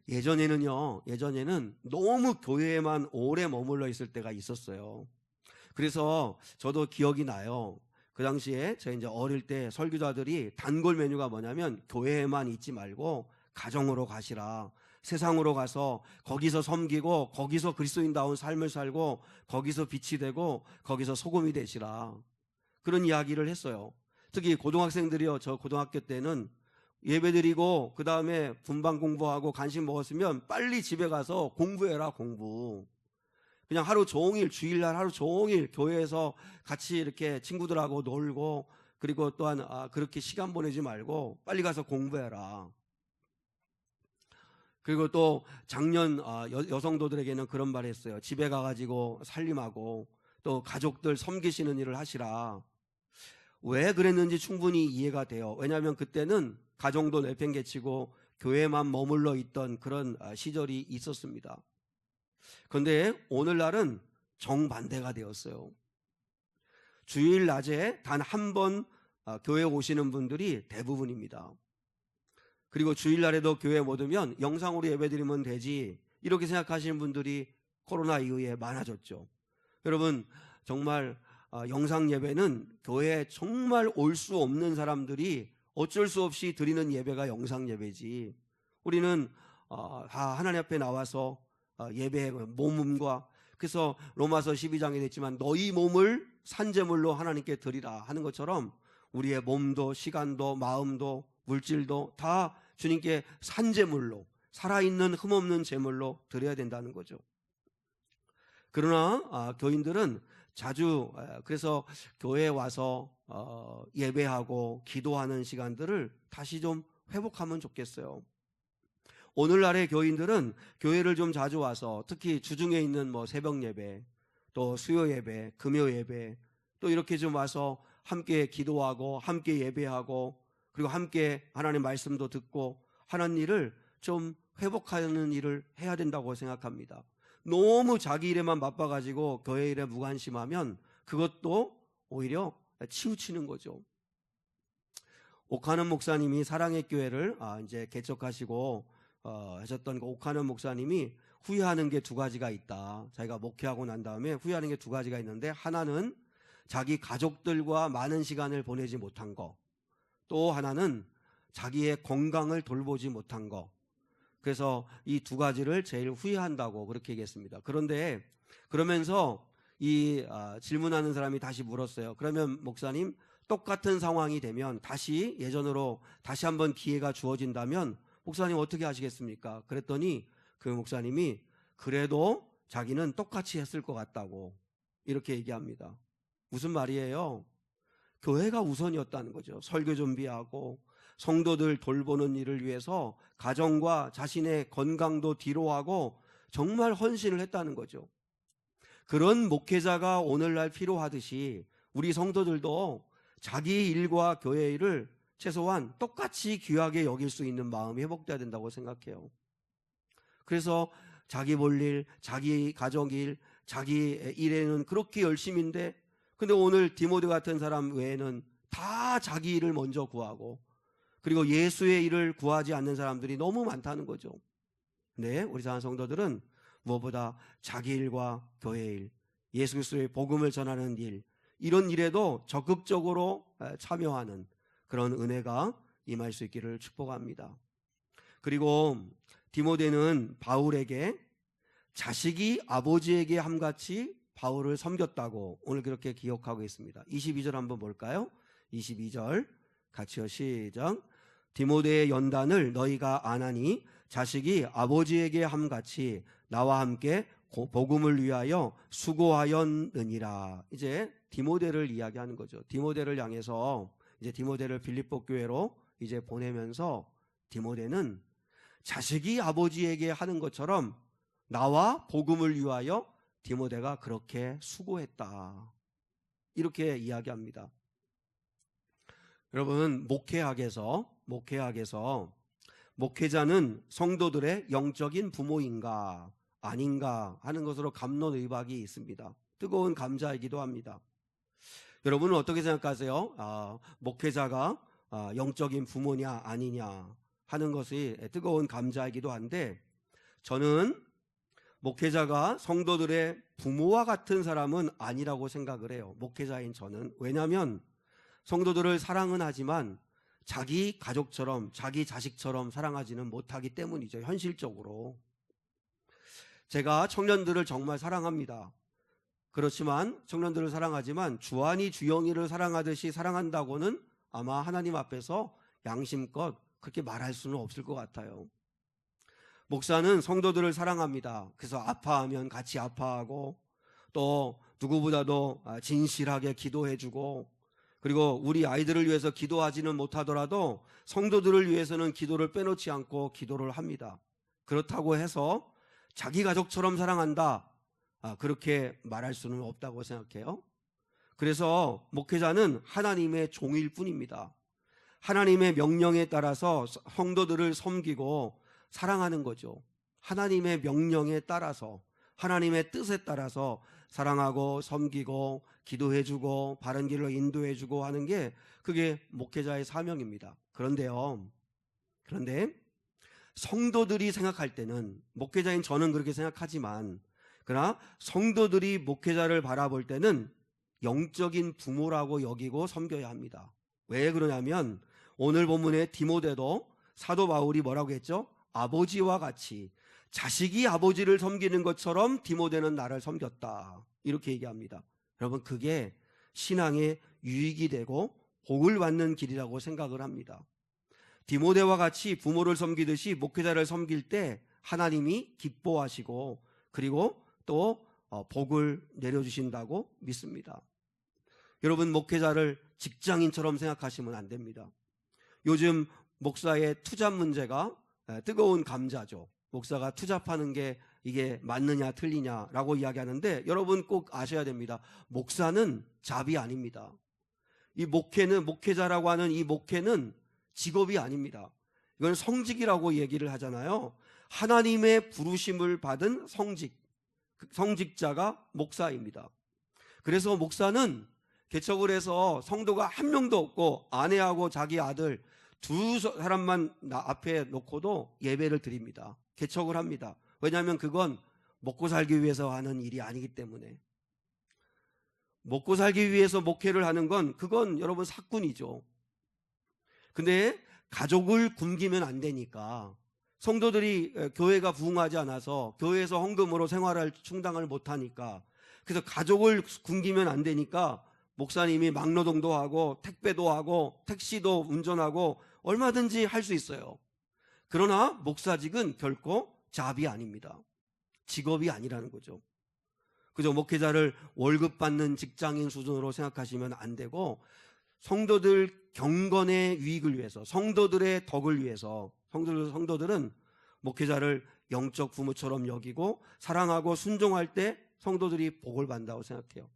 예전에는 너무 교회에만 오래 머물러 있을 때가 있었어요. 그래서 저도 기억이 나요. 그 당시에 제가 이제 어릴 때 설교자들이 단골 메뉴가 뭐냐면 교회에만 있지 말고 가정으로 가시라. 세상으로 가서 거기서 섬기고 거기서 그리스도인다운 삶을 살고 거기서 빛이 되고 거기서 소금이 되시라. 그런 이야기를 했어요. 특히 고등학생들이요. 저 고등학교 때는 예배드리고 그 다음에 분방 공부하고 간식 먹었으면 빨리 집에 가서 공부해라, 공부. 그냥 하루 종일, 주일날 하루 종일 교회에서 같이 이렇게 친구들하고 놀고, 그리고 또한 그렇게 시간 보내지 말고 빨리 가서 공부해라. 그리고 또 작년 여성도들에게는 그런 말 했어요. 집에 가가지고 살림하고 또 가족들 섬기시는 일을 하시라. 왜 그랬는지 충분히 이해가 돼요. 왜냐하면 그때는 가정도 내팽개치고 교회만 머물러 있던 그런 시절이 있었습니다. 그런데 오늘날은 정반대가 되었어요. 주일 낮에 단 한 번 교회 오시는 분들이 대부분입니다. 그리고 주일날에도 교회 못 오면 영상으로 예배드리면 되지, 이렇게 생각하시는 분들이 코로나 이후에 많아졌죠. 여러분, 정말 영상 예배는 교회에 정말 올 수 없는 사람들이 어쩔 수 없이 드리는 예배가 영상 예배지, 우리는 다 하나님 앞에 나와서 예배의 몸과, 그래서 로마서 12장에 됐지만 너희 몸을 산제물로 하나님께 드리라 하는 것처럼 우리의 몸도 시간도 마음도 물질도 다 주님께 산제물로, 살아있는 흠없는 제물로 드려야 된다는 거죠. 그러나 교인들은 자주, 그래서 교회에 와서 예배하고 기도하는 시간들을 다시 좀 회복하면 좋겠어요. 오늘날의 교인들은 교회를 좀 자주 와서 특히 주중에 있는 뭐 새벽 예배, 또 수요 예배, 금요 예배, 또 이렇게 좀 와서 함께 기도하고 함께 예배하고 그리고 함께 하나님 말씀도 듣고 하는 일을 좀 회복하는 일을 해야 된다고 생각합니다. 너무 자기 일에만 바빠가지고 교회 일에 무관심하면 그것도 오히려 치우치는 거죠. 오카는 목사님이 사랑의 교회를 이제 개척하시고 하셨던 그 오카는 목사님이 후회하는 게 두 가지가 있다. 자기가 목회하고 난 다음에 후회하는 게 두 가지가 있는데, 하나는 자기 가족들과 많은 시간을 보내지 못한 거, 또 하나는 자기의 건강을 돌보지 못한 거. 그래서 이 두 가지를 제일 후회한다고 그렇게 얘기했습니다. 그런데 그러면서 이 질문하는 사람이 다시 물었어요. 그러면 목사님, 똑같은 상황이 되면 다시 예전으로 다시 한번 기회가 주어진다면 목사님 어떻게 하시겠습니까? 그랬더니 그 목사님이 그래도 자기는 똑같이 했을 것 같다고 이렇게 얘기합니다. 무슨 말이에요? 교회가 우선이었다는 거죠. 설교 준비하고 성도들 돌보는 일을 위해서 가정과 자신의 건강도 뒤로하고 정말 헌신을 했다는 거죠. 그런 목회자가 오늘날 필요하듯이 우리 성도들도 자기 일과 교회 일을 최소한 똑같이 귀하게 여길 수 있는 마음이 회복돼야 된다고 생각해요. 그래서 자기 볼 일, 자기 가정 일, 자기 일에는 그렇게 열심인데, 근데 오늘 디모데 같은 사람 외에는 다 자기 일을 먼저 구하고 그리고 예수의 일을 구하지 않는 사람들이 너무 많다는 거죠. 네, 우리 사랑하는 성도들은 무엇보다 자기 일과 교회 일, 예수 그리스도의 복음을 전하는 일, 이런 일에도 적극적으로 참여하는 그런 은혜가 임할 수 있기를 축복합니다. 그리고 디모데는 바울에게 자식이 아버지에게 함같이 바울을 섬겼다고 오늘 그렇게 기억하고 있습니다. 22절 한번 볼까요? 22절 같이요, 시작. 디모데의 연단을 너희가 아나니 자식이 아버지에게 함같이 나와 함께 복음을 위하여 수고하였느니라. 이제 디모데를 이야기하는 거죠. 디모데를 향해서 이제 디모데를 빌립보 교회로 이제 보내면서 디모데는 자식이 아버지에게 하는 것처럼 나와 복음을 위하여 디모데가 그렇게 수고했다. 이렇게 이야기합니다. 여러분, 목회학에서 목회학에서 목회자는 성도들의 영적인 부모인가 아닌가 하는 것으로 갑론의박이 있습니다. 뜨거운 감자이기도 합니다. 여러분은 어떻게 생각하세요? 목회자가 영적인 부모냐 아니냐 하는 것이 뜨거운 감자이기도 한데, 저는 목회자가 성도들의 부모와 같은 사람은 아니라고 생각을 해요. 목회자인 저는. 왜냐하면 성도들을 사랑은 하지만 자기 가족처럼 자기 자식처럼 사랑하지는 못하기 때문이죠. 현실적으로. 제가 청년들을 정말 사랑합니다. 그렇지만 청년들을 사랑하지만 주한이 주영이를 사랑하듯이 사랑한다고는 아마 하나님 앞에서 양심껏 그렇게 말할 수는 없을 것 같아요. 목사는 성도들을 사랑합니다. 그래서 아파하면 같이 아파하고, 또 누구보다도 진실하게 기도해주고, 그리고 우리 아이들을 위해서 기도하지는 못하더라도 성도들을 위해서는 기도를 빼놓지 않고 기도를 합니다. 그렇다고 해서 자기 가족처럼 사랑한다, 그렇게 말할 수는 없다고 생각해요. 그래서 목회자는 하나님의 종일 뿐입니다. 하나님의 명령에 따라서 성도들을 섬기고 사랑하는 거죠. 하나님의 명령에 따라서, 하나님의 뜻에 따라서 사랑하고 섬기고 기도해주고 바른 길로 인도해주고 하는 게, 그게 목회자의 사명입니다. 그런데 성도들이 생각할 때는, 목회자인 저는 그렇게 생각하지만, 그러나 성도들이 목회자를 바라볼 때는 영적인 부모라고 여기고 섬겨야 합니다. 왜 그러냐면 오늘 본문의 디모데도 사도 바울이 뭐라고 했죠? 아버지와 같이, 자식이 아버지를 섬기는 것처럼 디모데는 나를 섬겼다, 이렇게 얘기합니다. 여러분, 그게 신앙의 유익이 되고 복을 받는 길이라고 생각을 합니다. 디모데와 같이 부모를 섬기듯이 목회자를 섬길 때 하나님이 기뻐하시고, 그리고 또 복을 내려주신다고 믿습니다. 여러분, 목회자를 직장인처럼 생각하시면 안 됩니다. 요즘 목사의 투잡 문제가 뜨거운 감자죠. 목사가 투잡하는 게 이게 맞느냐 틀리냐라고 이야기하는데, 여러분 꼭 아셔야 됩니다. 목사는 잡이 아닙니다. 이 목회는, 목회자라고 하는 이 목회는 직업이 아닙니다. 이건 성직이라고 얘기를 하잖아요. 하나님의 부르심을 받은 성직자가 목사입니다. 그래서 목사는 개척을 해서 성도가 한 명도 없고 아내하고 자기 아들 두 사람만 앞에 놓고도 예배를 드립니다. 개척을 합니다. 왜냐하면 그건 먹고 살기 위해서 하는 일이 아니기 때문에. 먹고 살기 위해서 목회를 하는 건, 그건 여러분 사꾼이죠. 근데 가족을 굶기면 안 되니까, 성도들이 교회가 부흥하지 않아서 교회에서 헌금으로 생활을 충당을 못하니까, 그래서 가족을 굶기면 안 되니까 목사님이 막노동도 하고 택배도 하고 택시도 운전하고 얼마든지 할 수 있어요. 그러나 목사직은 결코 잡이 아닙니다. 직업이 아니라는 거죠. 그죠? 목회자를 월급 받는 직장인 수준으로 생각하시면 안 되고, 성도들 경건의 유익을 위해서, 성도들의 덕을 위해서, 성도들은 목회자를 영적 부모처럼 여기고 사랑하고 순종할 때 성도들이 복을 받는다고 생각해요.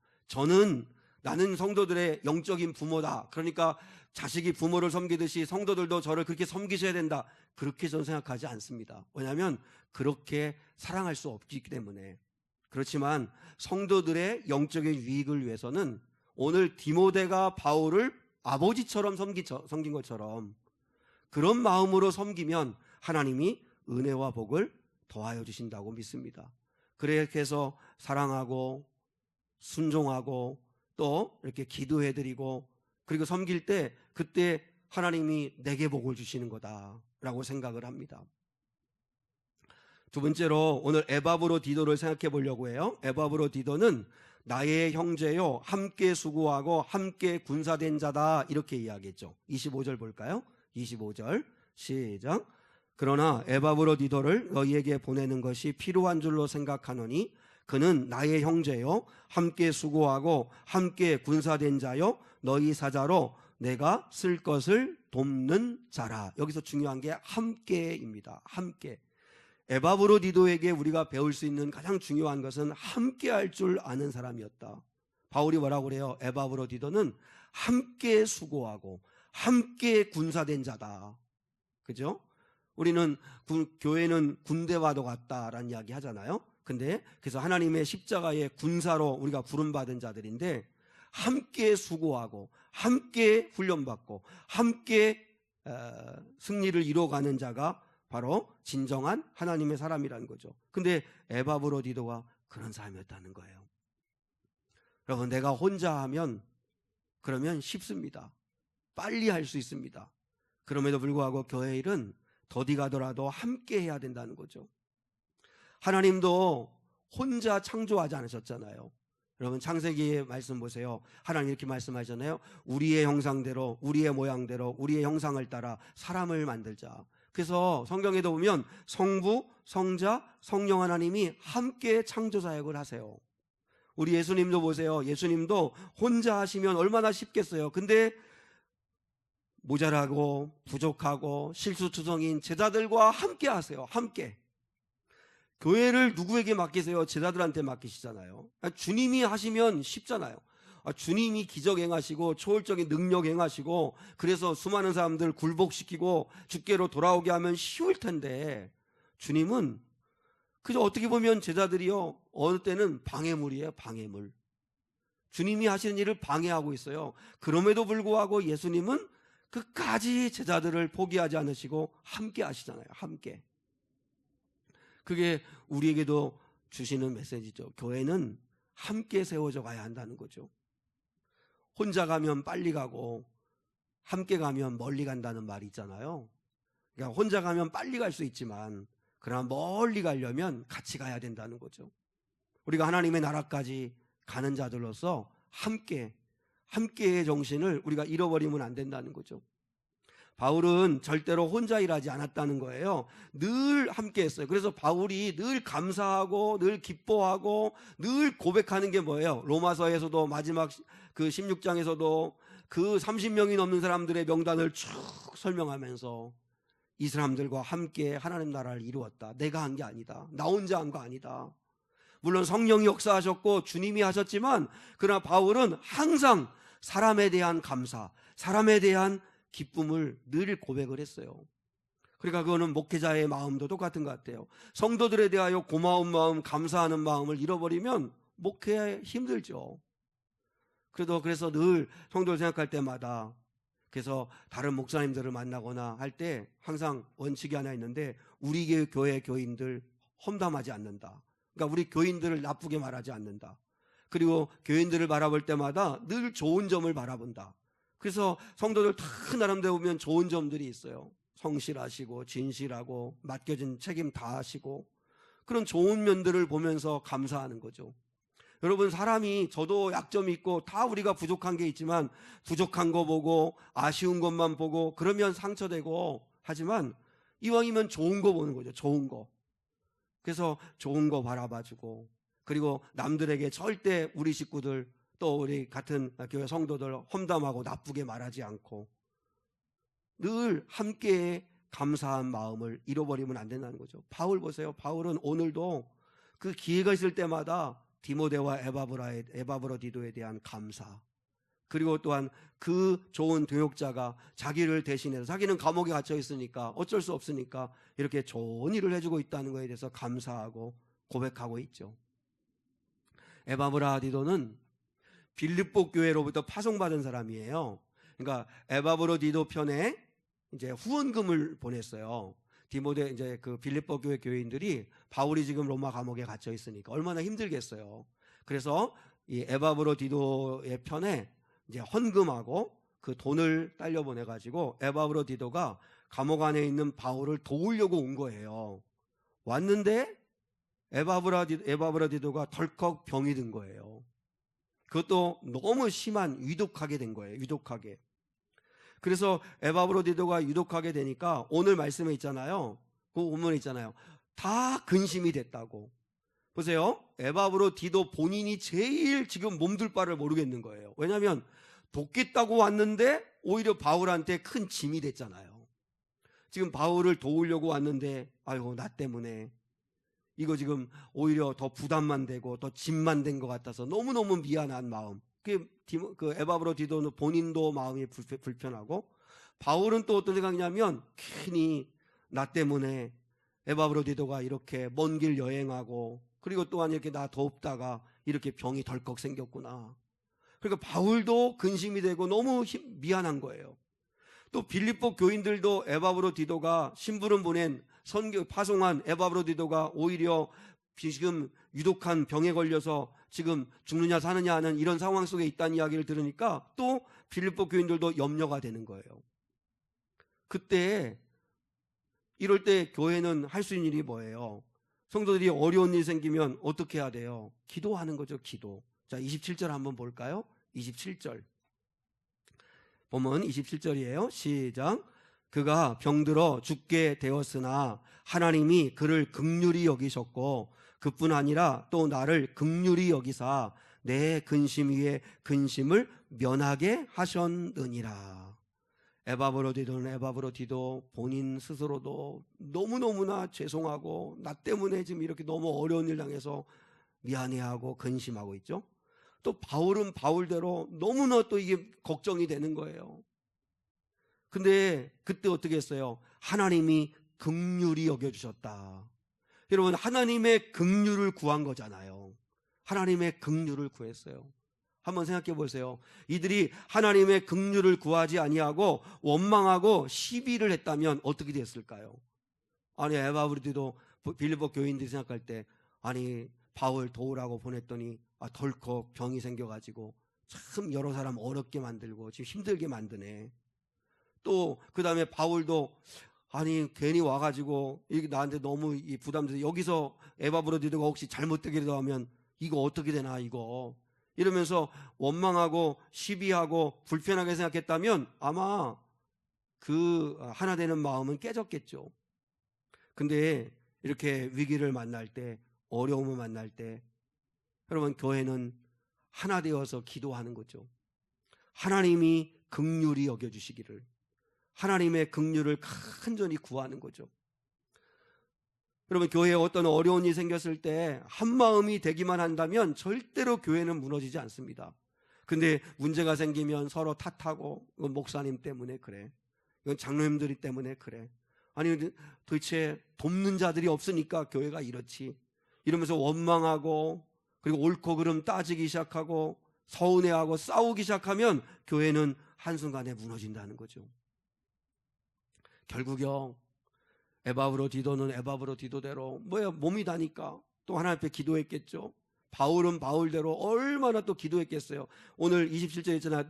나는 성도들의 영적인 부모다, 그러니까 자식이 부모를 섬기듯이 성도들도 저를 그렇게 섬기셔야 된다, 그렇게 저는 생각하지 않습니다. 왜냐하면 그렇게 사랑할 수 없기 때문에. 그렇지만 성도들의 영적인 유익을 위해서는, 오늘 디모데가 바울을 아버지처럼 섬긴 것처럼 그런 마음으로 섬기면 하나님이 은혜와 복을 더하여 주신다고 믿습니다. 그렇게 해서 사랑하고 순종하고 또 이렇게 기도해드리고 그리고 섬길 때, 그때 하나님이 내게 복을 주시는 거다라고 생각을 합니다. 두 번째로 오늘 에바브로디도를 생각해 보려고 해요. 에바브로디도는 나의 형제요 함께 수고하고 함께 군사된 자다, 이렇게 이야기했죠. 25절 볼까요? 25절 시작. 그러나 에바브로디도를 너희에게 보내는 것이 필요한 줄로 생각하노니 그는 나의 형제요 함께 수고하고 함께 군사된 자요 너희 사자로 내가 쓸 것을 돕는 자라. 여기서 중요한 게 함께입니다. 함께. 에바브로디도에게 우리가 배울 수 있는 가장 중요한 것은 함께 할 줄 아는 사람이었다. 바울이 뭐라고 그래요? 에바브로디도는 함께 수고하고 함께 군사된 자다. 그죠? 우리는 교회는 군대와도 같다라는 이야기 하잖아요. 근데 그래서 하나님의 십자가의 군사로 우리가 부름받은 자들인데 함께 수고하고 함께 훈련받고 함께 승리를 이루어가는 자가 바로 진정한 하나님의 사람이라는 거죠. 근데 에바브로디도가 그런 사람이었다는 거예요. 여러분, 내가 혼자 하면 그러면 쉽습니다. 빨리 할 수 있습니다. 그럼에도 불구하고 교회 일은 더디 가더라도 함께 해야 된다는 거죠. 하나님도 혼자 창조하지 않으셨잖아요. 여러분, 창세기의 말씀 보세요. 하나님 이렇게 말씀하잖아요. 우리의 형상대로, 우리의 모양대로, 우리의 형상을 따라 사람을 만들자. 그래서 성경에도 보면 성부, 성자, 성령 하나님이 함께 창조 사역을 하세요. 우리 예수님도 보세요. 예수님도 혼자 하시면 얼마나 쉽겠어요. 근데 모자라고 부족하고 실수투성인 제자들과 함께 하세요. 함께. 교회를 누구에게 맡기세요? 제자들한테 맡기시잖아요. 주님이 하시면 쉽잖아요. 주님이 기적 행하시고 초월적인 능력 행하시고 그래서 수많은 사람들 굴복시키고 주께로 돌아오게 하면 쉬울 텐데 주님은 그저 어떻게 보면 제자들이요, 어느 때는 방해물이에요. 방해물. 주님이 하시는 일을 방해하고 있어요. 그럼에도 불구하고 예수님은 끝까지 제자들을 포기하지 않으시고 함께 하시잖아요. 함께. 그게 우리에게도 주시는 메시지죠. 교회는 함께 세워져 가야 한다는 거죠. 혼자 가면 빨리 가고 함께 가면 멀리 간다는 말이 있잖아요. 그러니까 혼자 가면 빨리 갈 수 있지만 그러나 멀리 가려면 같이 가야 된다는 거죠. 우리가 하나님의 나라까지 가는 자들로서 함께의 정신을 우리가 잃어버리면 안 된다는 거죠. 바울은 절대로 혼자 일하지 않았다는 거예요. 늘 함께 했어요. 그래서 바울이 늘 감사하고 늘 기뻐하고 늘 고백하는 게 뭐예요? 로마서에서도 마지막 그 16장에서도 그 30명이 넘는 사람들의 명단을 쭉 설명하면서 이 사람들과 함께 하나님 나라를 이루었다. 내가 한 게 아니다. 나 혼자 한 거 아니다. 물론 성령이 역사하셨고 주님이 하셨지만 그러나 바울은 항상 사람에 대한 감사, 사람에 대한 기쁨을 늘 고백을 했어요. 그러니까 그거는 목회자의 마음도 똑같은 것 같아요. 성도들에 대하여 고마운 마음, 감사하는 마음을 잃어버리면 목회 힘들죠. 그래서 늘 성도를 생각할 때마다 그래서 다른 목사님들을 만나거나 할 때 항상 원칙이 하나 있는데 우리 교회 교인들 험담하지 않는다. 그러니까 우리 교인들을 나쁘게 말하지 않는다. 그리고 교인들을 바라볼 때마다 늘 좋은 점을 바라본다. 그래서 성도들 다 나름대로 보면 좋은 점들이 있어요. 성실하시고 진실하고 맡겨진 책임 다 하시고 그런 좋은 면들을 보면서 감사하는 거죠. 여러분, 사람이 저도 약점이 있고 다 우리가 부족한 게 있지만 부족한 거 보고 아쉬운 것만 보고 그러면 상처되고 하지만 이왕이면 좋은 거 보는 거죠. 좋은 거. 그래서 좋은 거 바라봐주고 그리고 남들에게 절대 우리 식구들 또 우리 같은 교회 성도들 험담하고 나쁘게 말하지 않고 늘 함께 감사한 마음을 잃어버리면 안 된다는 거죠. 바울 보세요. 바울은 오늘도 그 기회가 있을 때마다 디모데와 에바브로디도에 대한 감사 그리고 또한 그 좋은 교역자가 자기를 대신해서 자기는 감옥에 갇혀 있으니까 어쩔 수 없으니까 이렇게 좋은 일을 해주고 있다는 것에 대해서 감사하고 고백하고 있죠. 에바브로디도는 빌립보 교회로부터 파송받은 사람이에요. 그러니까 에바브로디도 편에 이제 후원금을 보냈어요. 디모데 이제 그 빌립보 교회 교인들이 바울이 지금 로마 감옥에 갇혀 있으니까 얼마나 힘들겠어요. 그래서 이 에바브로디도의 편에 이제 헌금하고 그 돈을 딸려 보내 가지고 에바브로디도가 감옥 안에 있는 바울을 도우려고 온 거예요. 왔는데 에바브로디도가 덜컥 병이 든 거예요. 그것도 너무 심한 위독하게 된 거예요. 위독하게. 그래서 에바브로디도가 유독하게 되니까 오늘 말씀에 있잖아요. 그 본문에 있잖아요. 다 근심이 됐다고. 보세요. 에바브로디도 본인이 제일 지금 몸둘 바를 모르겠는 거예요. 왜냐하면 돕겠다고 왔는데 오히려 바울한테 큰 짐이 됐잖아요. 지금 바울을 도우려고 왔는데 아이고 나 때문에 이거 지금 오히려 더 부담만 되고 더 짐만 된 것 같아서 너무너무 미안한 마음. 그 에바브로디도는 본인도 마음이 불편하고 바울은 또 어떤 생각이냐면 괜히 나 때문에 에바브로디도가 이렇게 먼 길 여행하고 그리고 또한 이렇게 나 덥다가 이렇게 병이 덜컥 생겼구나. 그러니까 바울도 근심이 되고 너무 미안한 거예요. 또 빌립보 교인들도 에바브로디도가 심부름 보낸 파송한 에바브로디도가 오히려 지금 유독한 병에 걸려서 지금 죽느냐 사느냐 하는 이런 상황 속에 있다는 이야기를 들으니까 또 빌립보 교인들도 염려가 되는 거예요. 그때 이럴 때 교회는 할 수 있는 일이 뭐예요? 성도들이 어려운 일이 생기면 어떻게 해야 돼요? 기도하는 거죠. 기도. 자, 27절 한번 볼까요? 27절 보면 27절이에요. 시작. 그가 병들어 죽게 되었으나 하나님이 그를 긍휼히 여기셨고 그뿐 아니라 또 나를 긍휼히 여기사 내 근심 위에 근심을 면하게 하셨느니라. 에바브로디도 본인 스스로도 너무너무나 죄송하고 나 때문에 지금 이렇게 너무 어려운 일 당해서 미안해하고 근심하고 있죠. 또 바울은 바울대로 너무나 또 이게 걱정이 되는 거예요. 근데 그때 어떻게 했어요? 하나님이 긍휼히 여겨주셨다. 여러분, 하나님의 긍휼을 구한 거잖아요. 하나님의 긍휼을 구했어요. 한번 생각해 보세요. 이들이 하나님의 긍휼을 구하지 아니하고 원망하고 시비를 했다면 어떻게 됐을까요? 아니, 에바브로디도 빌립보 교인들이 생각할 때 아니 바울 도우라고 보냈더니 덜컥 병이 생겨가지고 참 여러 사람 어렵게 만들고 지금 힘들게 만드네. 또 그 다음에 바울도 아니 괜히 와가지고 이게 나한테 너무 부담돼서 여기서 에바브로디도가 혹시 잘못되기라도 하면 이거 어떻게 되나 이거 이러면서 원망하고 시비하고 불편하게 생각했다면 아마 그 하나 되는 마음은 깨졌겠죠. 근데 이렇게 위기를 만날 때 어려움을 만날 때 여러분 교회는 하나 되어서 기도하는 거죠. 하나님이 긍휼히 여겨주시기를 하나님의 긍휼을 간절히 구하는 거죠. 여러분 교회에 어떤 어려운 일이 생겼을 때 한마음이 되기만 한다면 절대로 교회는 무너지지 않습니다. 근데 문제가 생기면 서로 탓하고 이건 목사님 때문에 그래, 이건 장로님들이 때문에 그래, 아니 도대체 돕는 자들이 없으니까 교회가 이렇지 이러면서 원망하고 그리고 옳고 그름 따지기 시작하고 서운해하고 싸우기 시작하면 교회는 한순간에 무너진다는 거죠. 결국요 에바브로디도는 에바브로디도대로 몸이 다니까 또 하나님 앞에 기도했겠죠. 바울은 바울대로 얼마나 또 기도했겠어요. 오늘 27절에 있잖아.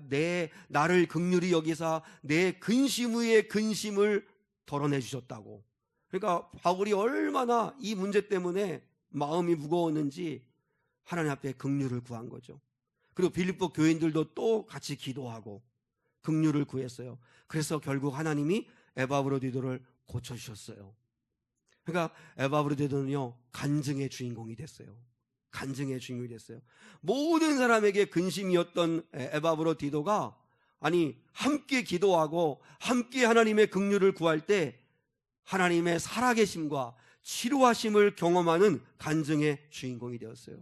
나를 긍휼히 여기사 내 근심 위에 근심을 덜어내 주셨다고. 그러니까 바울이 얼마나 이 문제 때문에 마음이 무거웠는지 하나님 앞에 긍휼을 구한 거죠. 그리고 빌립보 교인들도 또 같이 기도하고 긍휼을 구했어요. 그래서 결국 하나님이 에바브로디도를 고쳐주셨어요. 그러니까 에바브로디도는요 간증의 주인공이 됐어요. 간증의 주인공이 됐어요. 모든 사람에게 근심이었던 에바브로디도가 아니 함께 기도하고 함께 하나님의 긍휼을 구할 때 하나님의 살아계심과 치료하심을 경험하는 간증의 주인공이 되었어요.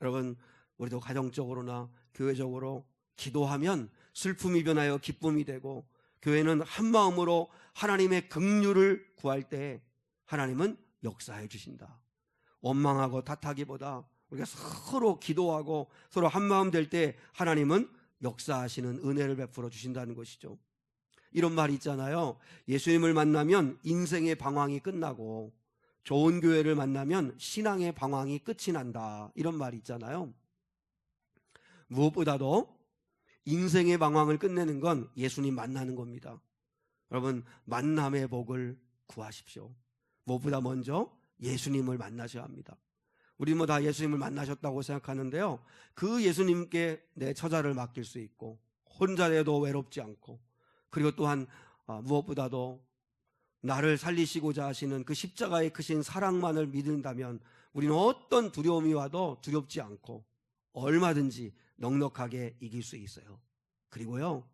여러분 우리도 가정적으로나 교회적으로 기도하면 슬픔이 변하여 기쁨이 되고 교회는 한마음으로 하나님의 긍휼을 구할 때 하나님은 역사해 주신다. 원망하고 탓하기보다 우리가 서로 기도하고 서로 한마음 될 때 하나님은 역사하시는 은혜를 베풀어 주신다는 것이죠. 이런 말이 있잖아요. 예수님을 만나면 인생의 방황이 끝나고 좋은 교회를 만나면 신앙의 방황이 끝이 난다. 이런 말이 있잖아요. 무엇보다도 인생의 방황을 끝내는 건 예수님 만나는 겁니다. 여러분 만남의 복을 구하십시오. 무엇보다 먼저 예수님을 만나셔야 합니다. 우리 다 예수님을 만나셨다고 생각하는데요, 그 예수님께 내 처자를 맡길 수 있고 혼자 돼도 외롭지 않고 그리고 또한 무엇보다도 나를 살리시고자 하시는 그 십자가의 크신 사랑만을 믿는다면 우리는 어떤 두려움이 와도 두렵지 않고 얼마든지 넉넉하게 이길 수 있어요. 그리고요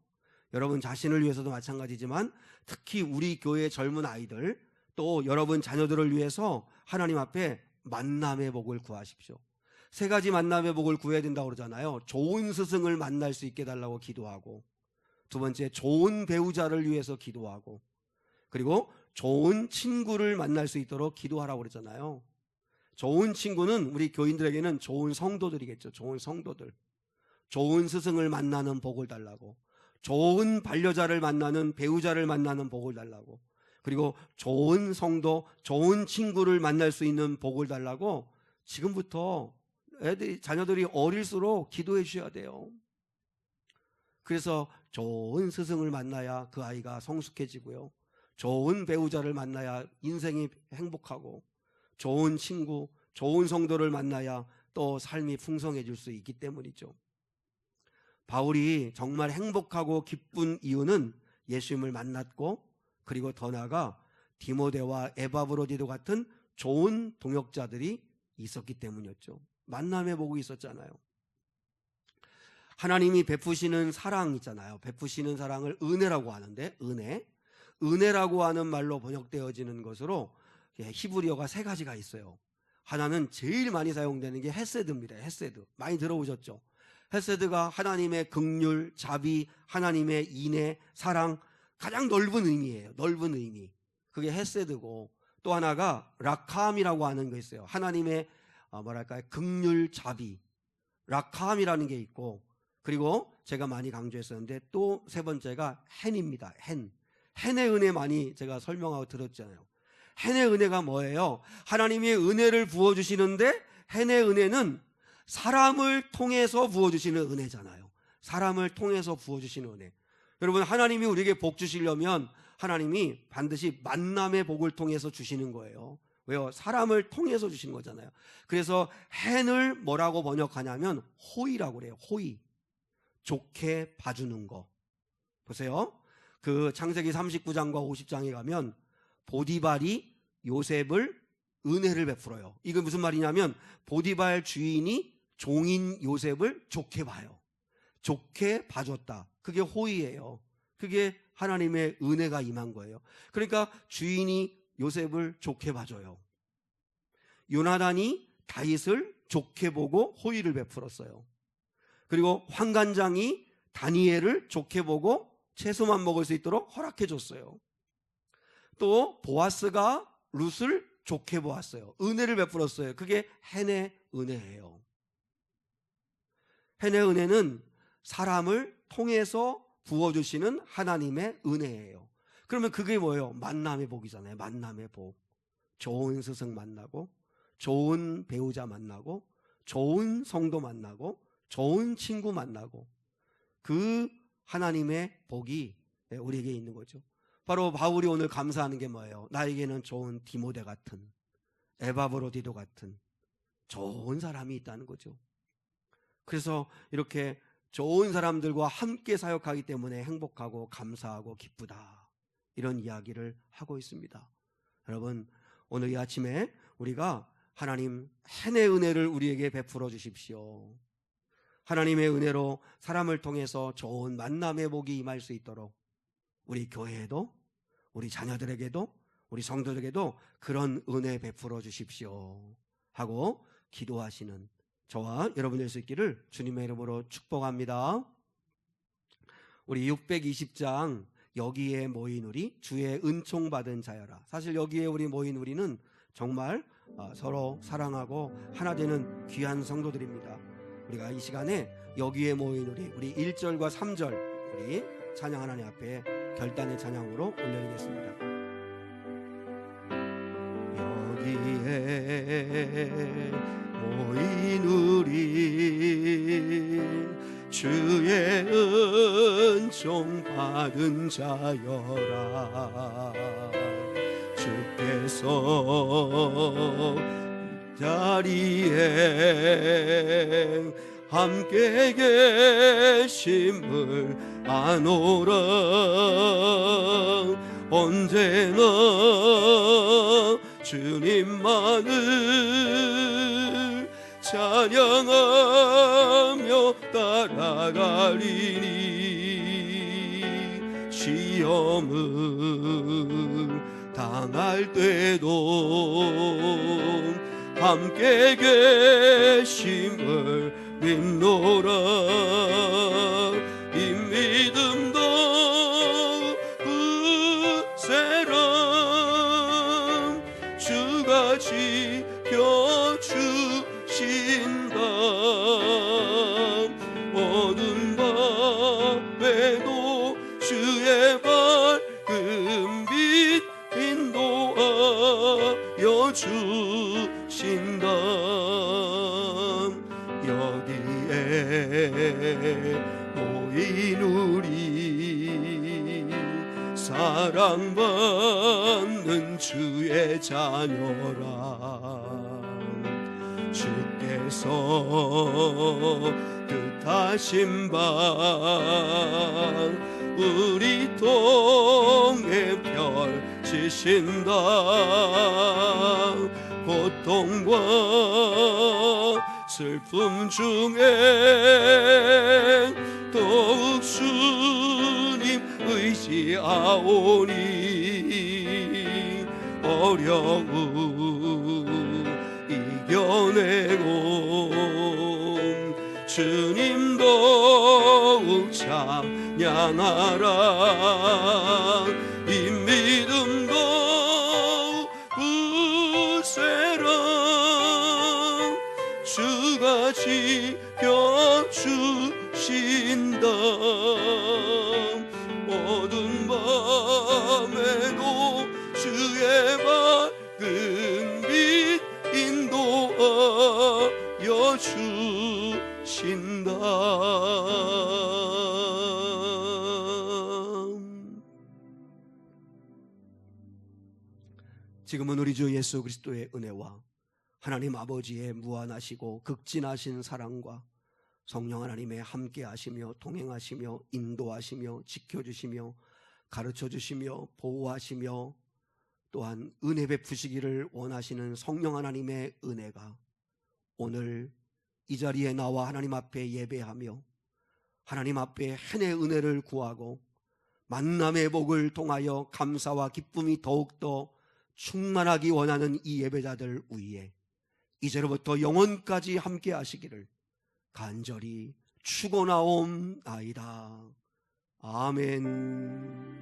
여러분 자신을 위해서도 마찬가지지만 특히 우리 교회 젊은 아이들 또 여러분 자녀들을 위해서 하나님 앞에 만남의 복을 구하십시오. 세 가지 만남의 복을 구해야 된다고 그러잖아요. 좋은 스승을 만날 수 있게 해달라고 기도하고 두 번째, 좋은 배우자를 위해서 기도하고, 그리고 좋은 친구를 만날 수 있도록 기도하라고 그랬잖아요. 좋은 친구는 우리 교인들에게는 좋은 성도들이겠죠. 좋은 성도들. 좋은 스승을 만나는 복을 달라고, 좋은 반려자를 만나는 배우자를 만나는 복을 달라고, 그리고 좋은 성도, 좋은 친구를 만날 수 있는 복을 달라고 지금부터 자녀들이 어릴수록 기도해 주셔야 돼요. 그래서 좋은 스승을 만나야 그 아이가 성숙해지고요, 좋은 배우자를 만나야 인생이 행복하고, 좋은 친구, 좋은 성도를 만나야 또 삶이 풍성해질 수 있기 때문이죠. 바울이 정말 행복하고 기쁜 이유는 예수님을 만났고, 그리고 더 나아가 디모데와 에바브로디도 같은 좋은 동역자들이 있었기 때문이었죠. 만남의 복이 있었잖아요. 하나님이 베푸시는 사랑 있잖아요. 베푸시는 사랑을 은혜라고 하는데, 은혜라고 하는 말로 번역되어지는 것으로 히브리어가 세 가지가 있어요. 하나는 제일 많이 사용되는 게 헤세드입니다. 헤세드. 많이 들어보셨죠? 헤세드가 하나님의 긍휼, 자비, 하나님의 인애, 사랑, 가장 넓은 의미예요. 넓은 의미. 그게 헤세드고, 또 하나가 라캄이라고 하는 거 있어요. 하나님의 긍휼, 자비, 라캄이라는 게 있고, 그리고 제가 많이 강조했었는데 또 세 번째가 헨입니다. 헨의 은혜 많이 제가 설명하고 들었잖아요. 헨의 은혜가 뭐예요? 하나님이 은혜를 부어주시는데, 헨의 은혜는 사람을 통해서 부어주시는 은혜잖아요. 사람을 통해서 부어주시는 은혜. 여러분, 하나님이 우리에게 복 주시려면 하나님이 반드시 만남의 복을 통해서 주시는 거예요. 왜요? 사람을 통해서 주시는 거잖아요. 그래서 헨을 뭐라고 번역하냐면 호의라고 그래요. 호의. 좋게 봐주는 거. 보세요. 그 창세기 39장과 50장에 가면 보디발이 요셉을 은혜를 베풀어요. 이게 무슨 말이냐면 보디발 주인이 종인 요셉을 좋게 봐요. 좋게 봐줬다. 그게 호의예요. 그게 하나님의 은혜가 임한 거예요. 그러니까 주인이 요셉을 좋게 봐줘요. 요나단이 다윗을 좋게 보고 호의를 베풀었어요. 그리고 환관장이 다니엘을 좋게 보고 채소만 먹을 수 있도록 허락해 줬어요. 또 보아스가 룻을 좋게 보았어요. 은혜를 베풀었어요. 그게 헨의 은혜예요. 헨의 은혜는 사람을 통해서 부어주시는 하나님의 은혜예요. 그러면 그게 뭐예요? 만남의 복이잖아요. 만남의 복. 좋은 스승 만나고, 좋은 배우자 만나고, 좋은 성도 만나고, 좋은 친구 만나고, 그 하나님의 복이 우리에게 있는 거죠. 바로 바울이 오늘 감사하는 게 뭐예요? 나에게는 좋은 디모데 같은, 에바브로디도 같은 좋은 사람이 있다는 거죠. 그래서 이렇게 좋은 사람들과 함께 사역하기 때문에 행복하고 감사하고 기쁘다, 이런 이야기를 하고 있습니다. 여러분, 오늘 이 아침에 우리가 하나님 헨의 은혜를 우리에게 베풀어 주십시오. 하나님의 은혜로 사람을 통해서 좋은 만남의 복이 임할 수 있도록 우리 교회에도, 우리 자녀들에게도, 우리 성도들에게도 그런 은혜 베풀어 주십시오 하고 기도하시는 저와 여러분 될 수 있기를 주님의 이름으로 축복합니다. 우리 620장 여기에 모인 우리 주의 은총 받은 자여라. 사실 여기에 우리 모인 우리는 정말 서로 사랑하고 하나 되는 귀한 성도들입니다. 우리가 이 시간에 여기에 모인 우리 1절과 3절 우리 찬양 하나님 앞에 결단의 찬양으로 올려드리겠습니다. 여기에 모인 우리 주의 은총 받은 자여라. 주께서 이 자리에 함께 계심을 아노라. 언제나 주님만을 찬양하며 따라가리니 시험을 당할 때도 함께 계심을 믿노라. 이 믿음도 주신다. 여기에 모인 우리 사랑받는 주의 자녀라. 주께서 뜻하신 바 우리 통에 펼치신다. 고통과 슬픔 중에 더욱 주님 의지하오니 어려움 이겨내고 주님 더욱 찬양하라. 이 믿음 더욱 굳세라. 주가 지켜주신다. 어두운 밤에도 주의 밝은 빛 인도하여 주신다. 지금은 우리 주 예수 그리스도의 은혜와 하나님 아버지의 무한하시고 극진하신 사랑과 성령 하나님의 함께하시며 동행하시며 인도하시며 지켜주시며 가르쳐주시며 보호하시며 또한 은혜 베푸시기를 원하시는 성령 하나님의 은혜가 오늘 이 자리에 나와 하나님 앞에 예배하며 하나님 앞에 한의 은혜를 구하고 만남의 복을 통하여 감사와 기쁨이 더욱더 충만하기 원하는 이 예배자들 위에 이제로부터 영원까지 함께 하시기를 간절히 축원하옵나이다. 아멘.